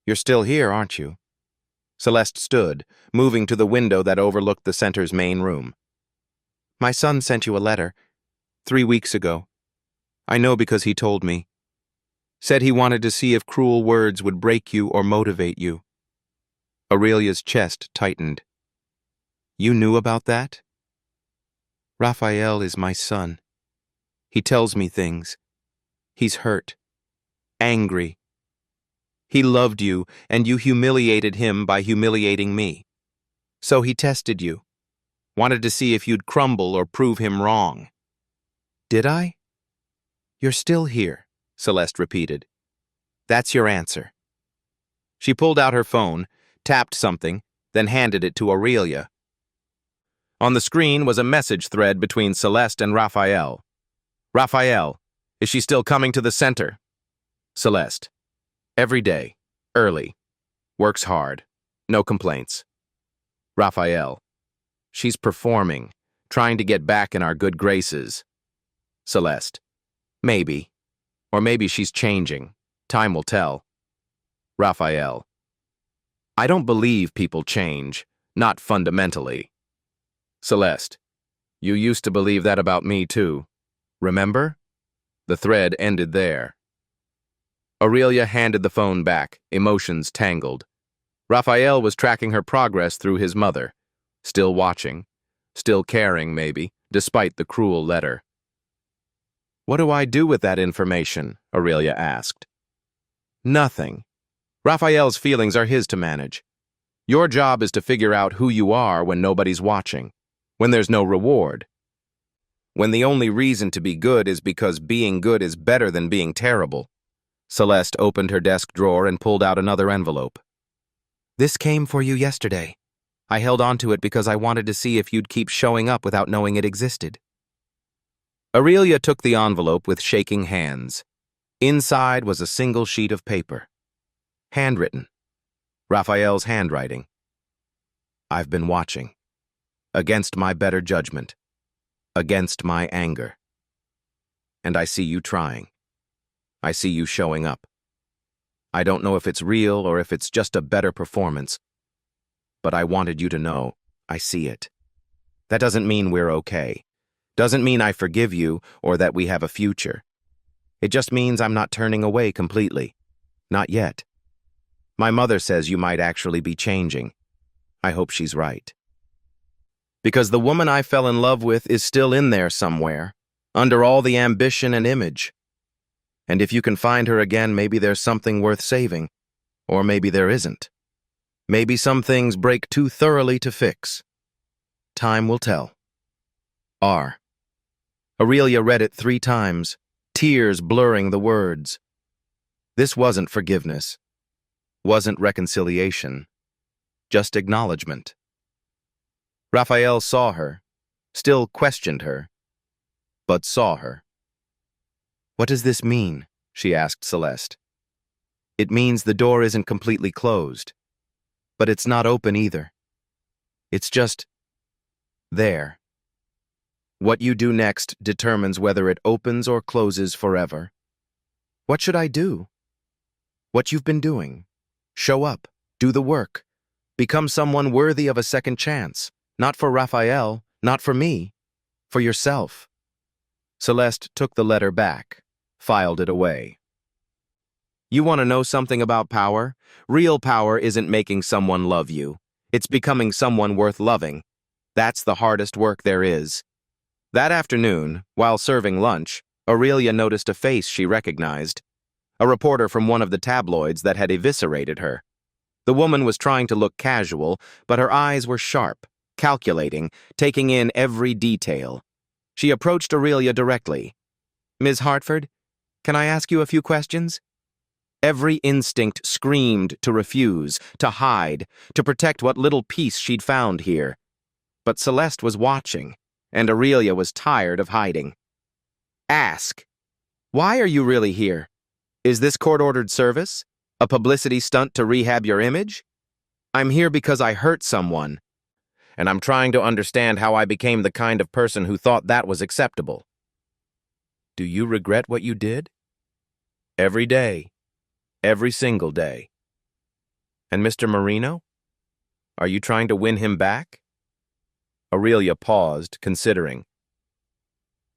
You're still here, aren't you?" Celeste stood, moving to the window that overlooked the center's main room. "My son sent you a letter 3 weeks ago. I know because he told me. Said he wanted to see if cruel words would break you or motivate you." Aurelia's chest tightened. "You knew about that?" "Raphael is my son. He tells me things. He's hurt, angry. He loved you, and you humiliated him by humiliating me. So he tested you. Wanted to see if you'd crumble or prove him wrong." "Did I?" "You're still here," Celeste repeated. "That's your answer." She pulled out her phone, tapped something, then handed it to Aurelia. On the screen was a message thread between Celeste and Raphael. "Raphael, is she still coming to the center?" Celeste, "Every day, early. Works hard. No complaints." Raphael, "She's performing, trying to get back in our good graces." Celeste, "Maybe. Or maybe she's changing. Time will tell." Raphael, "I don't believe people change, not fundamentally." Celeste, "You used to believe that about me too. Remember?" The thread ended there. Aurelia handed the phone back, emotions tangled. Raphael was tracking her progress through his mother, still watching, still caring maybe, despite the cruel letter. "What do I do with that information?" Aurelia asked. "Nothing. Raphael's feelings are his to manage. Your job is to figure out who you are when nobody's watching, when there's no reward. When the only reason to be good is because being good is better than being terrible. Celeste opened her desk drawer and pulled out another envelope. This came for you yesterday. I held onto it because I wanted to see if you'd keep showing up without knowing it existed. Aurelia took the envelope with shaking hands. Inside was a single sheet of paper. Handwritten. Raphael's handwriting. I've been watching. Against my better judgment. Against my anger. And I see you trying. I see you showing up. I don't know if it's real or if it's just a better performance, but I wanted you to know I see it. That doesn't mean we're okay. Doesn't mean I forgive you or that we have a future. It just means I'm not turning away completely. Not yet. My mother says you might actually be changing. I hope she's right. Because the woman I fell in love with is still in there somewhere, under all the ambition and image. And if you can find her again, maybe there's something worth saving. Or maybe there isn't. Maybe some things break too thoroughly to fix. Time will tell. R. Aurelia read it 3 times, tears blurring the words. This wasn't forgiveness. Wasn't reconciliation. Just acknowledgement. Raphael saw her, still questioned her, but saw her. What does this mean? She asked Celeste. It means the door isn't completely closed, but it's not open either. It's just there. What you do next determines whether it opens or closes forever. What should I do? What you've been doing. Show up, do the work, become someone worthy of a second chance, not for Raphael, not for me, for yourself. Celeste took the letter back, filed it away. You want to know something about power? Real power isn't making someone love you. It's becoming someone worth loving. That's the hardest work there is. That afternoon, while serving lunch, Aurelia noticed a face she recognized. A reporter from one of the tabloids that had eviscerated her. The woman was trying to look casual, but her eyes were sharp, calculating, taking in every detail. She approached Aurelia directly. Ms. Hartford, can I ask you a few questions? Every instinct screamed to refuse, to hide, to protect what little peace she'd found here. But Celeste was watching, and Aurelia was tired of hiding. Ask. Why are you really here? Is this court-ordered service? A publicity stunt to rehab your image? I'm here because I hurt someone, and I'm trying to understand how I became the kind of person who thought that was acceptable. Do you regret what you did? Every day. Every single day. And Mr. Marino? Are you trying to win him back? Aurelia paused, considering.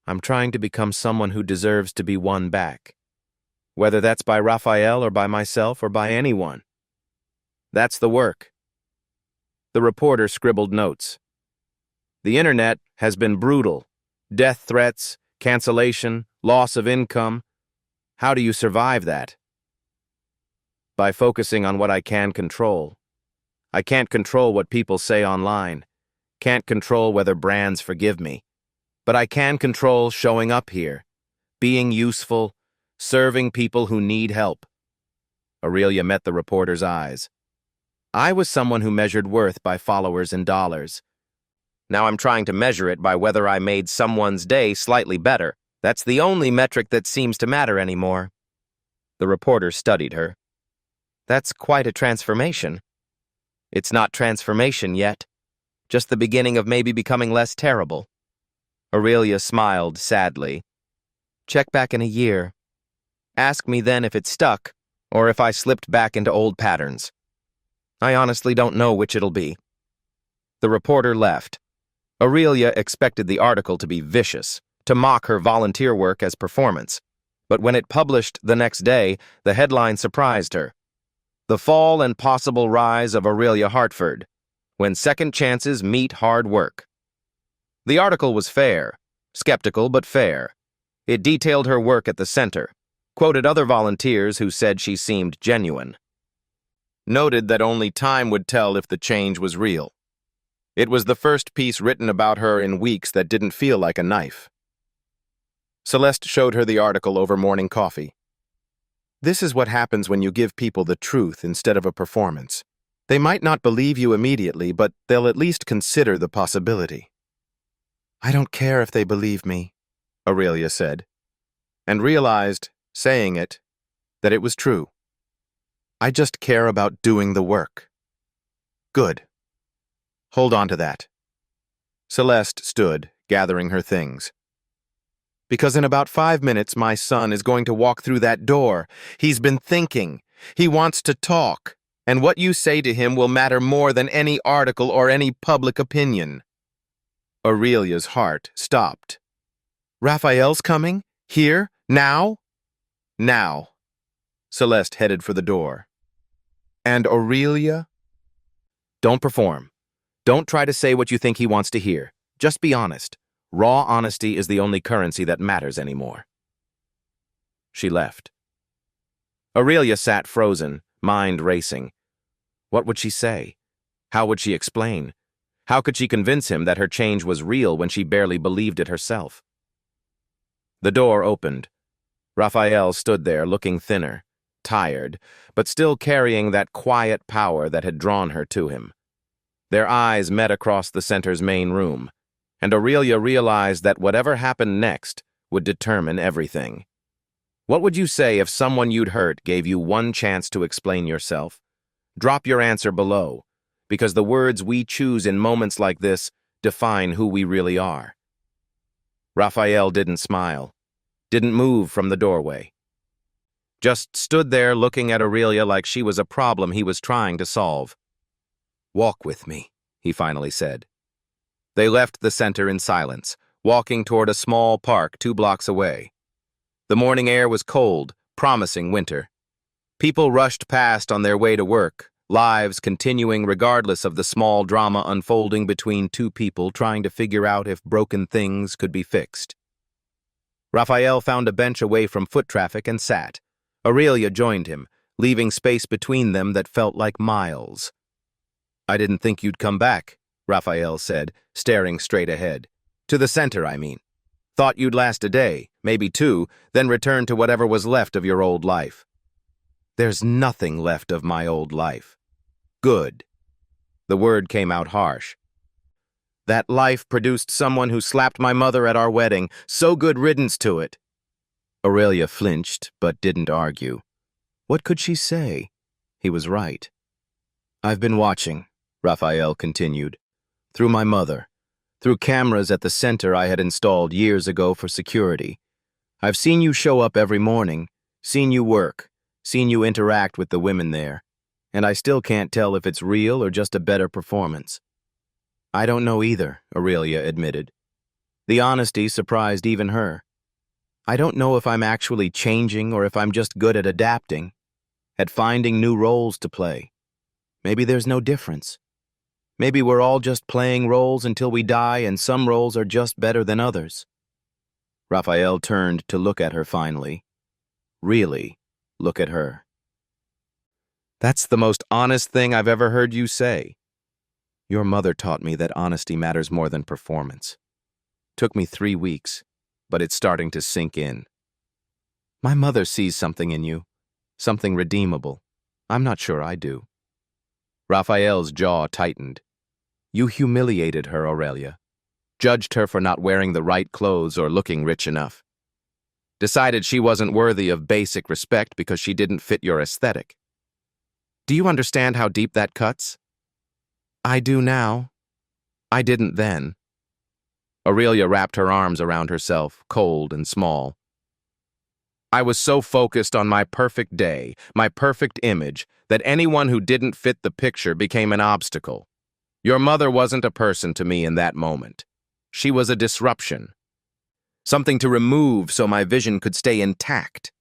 I'm trying to become someone who deserves to be won back. Whether that's by Raphael or by myself or by anyone. That's the work. The reporter scribbled notes. The internet has been brutal. Death threats, cancellation, loss of income. How do you survive that? By focusing on what I can control. I can't control what people say online. Can't control whether brands forgive me. But I can control showing up here, being useful, serving people who need help. Aurelia met the reporter's eyes. I was someone who measured worth by followers and dollars. Now I'm trying to measure it by whether I made someone's day slightly better. That's the only metric that seems to matter anymore. The reporter studied her. That's quite a transformation. It's not transformation yet, just the beginning of maybe becoming less terrible. Aurelia smiled sadly. Check back in a year. Ask me then if it stuck, or if I slipped back into old patterns. I honestly don't know which it'll be. The reporter left. Aurelia expected the article to be vicious, to mock her volunteer work as performance. But when it published the next day, the headline surprised her. The Fall and Possible Rise of Aurelia Hartford, When Second Chances Meet Hard Work. The article was fair, skeptical but fair. It detailed her work at the center, quoted other volunteers who said she seemed genuine. Noted that only time would tell if the change was real. It was the first piece written about her in weeks that didn't feel like a knife. Celeste showed her the article over morning coffee. This is what happens when you give people the truth instead of a performance. They might not believe you immediately, but they'll at least consider the possibility. I don't care if they believe me, Aurelia said, and realized, saying it, that it was true. I just care about doing the work. Good. Hold on to that. Celeste stood, gathering her things. Because in about 5 minutes, my son is going to walk through that door. He's been thinking. He wants to talk. And what you say to him will matter more than any article or any public opinion. Aurelia's heart stopped. Raphael's coming? Here? Now? Now. Celeste headed for the door. And Aurelia? Don't perform. Don't try to say what you think he wants to hear. Just be honest. Raw honesty is the only currency that matters anymore. She left. Aurelia sat frozen, mind racing. What would she say? How would she explain? How could she convince him that her change was real when she barely believed it herself? The door opened. Raphael stood there looking thinner, tired, but still carrying that quiet power that had drawn her to him. Their eyes met across the center's main room, and Aurelia realized that whatever happened next would determine everything. What would you say if someone you'd hurt gave you one chance to explain yourself? Drop your answer below, because the words we choose in moments like this define who we really are. Raphael didn't smile, didn't move from the doorway. Just stood there looking at Aurelia like she was a problem he was trying to solve. Walk with me, he finally said. They left the center in silence, walking toward a small park 2 blocks away. The morning air was cold, promising winter. People rushed past on their way to work, lives continuing regardless of the small drama unfolding between 2 people trying to figure out if broken things could be fixed. Raphael found a bench away from foot traffic and sat. Aurelia joined him, leaving space between them that felt like miles. I didn't think you'd come back, Raphael said, staring straight ahead. To the center, I mean. Thought you'd last a day, maybe 2, then return to whatever was left of your old life. There's nothing left of my old life. Good. The word came out harsh. That life produced someone who slapped my mother at our wedding. So good riddance to it. Aurelia flinched, but didn't argue. What could she say? He was right. I've been watching, Raphael continued. Through my mother. Through cameras at the center I had installed years ago for security. I've seen you show up every morning, seen you work, seen you interact with the women there, and I still can't tell if it's real or just a better performance. I don't know either, Aurelia admitted. The honesty surprised even her. I don't know if I'm actually changing or if I'm just good at adapting, at finding new roles to play. Maybe there's no difference. Maybe we're all just playing roles until we die and some roles are just better than others. Raphael turned to look at her finally. Really look at her. That's the most honest thing I've ever heard you say. Your mother taught me that honesty matters more than performance. Took me 3 weeks, but it's starting to sink in. My mother sees something in you, something redeemable. I'm not sure I do. Raphael's jaw tightened. You humiliated her, Aurelia. Judged her for not wearing the right clothes or looking rich enough. Decided she wasn't worthy of basic respect because she didn't fit your aesthetic. Do you understand how deep that cuts? I do now. I didn't then. Aurelia wrapped her arms around herself, cold and small. I was so focused on my perfect day, my perfect image, that anyone who didn't fit the picture became an obstacle. Your mother wasn't a person to me in that moment. She was a disruption. Something to remove so my vision could stay intact.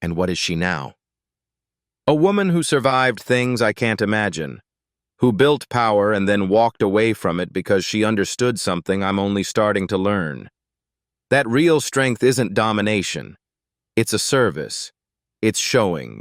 And what is she now? A woman who survived things I can't imagine, who built power and then walked away from it because she understood something I'm only starting to learn. That real strength isn't domination. It's a service. It's showing,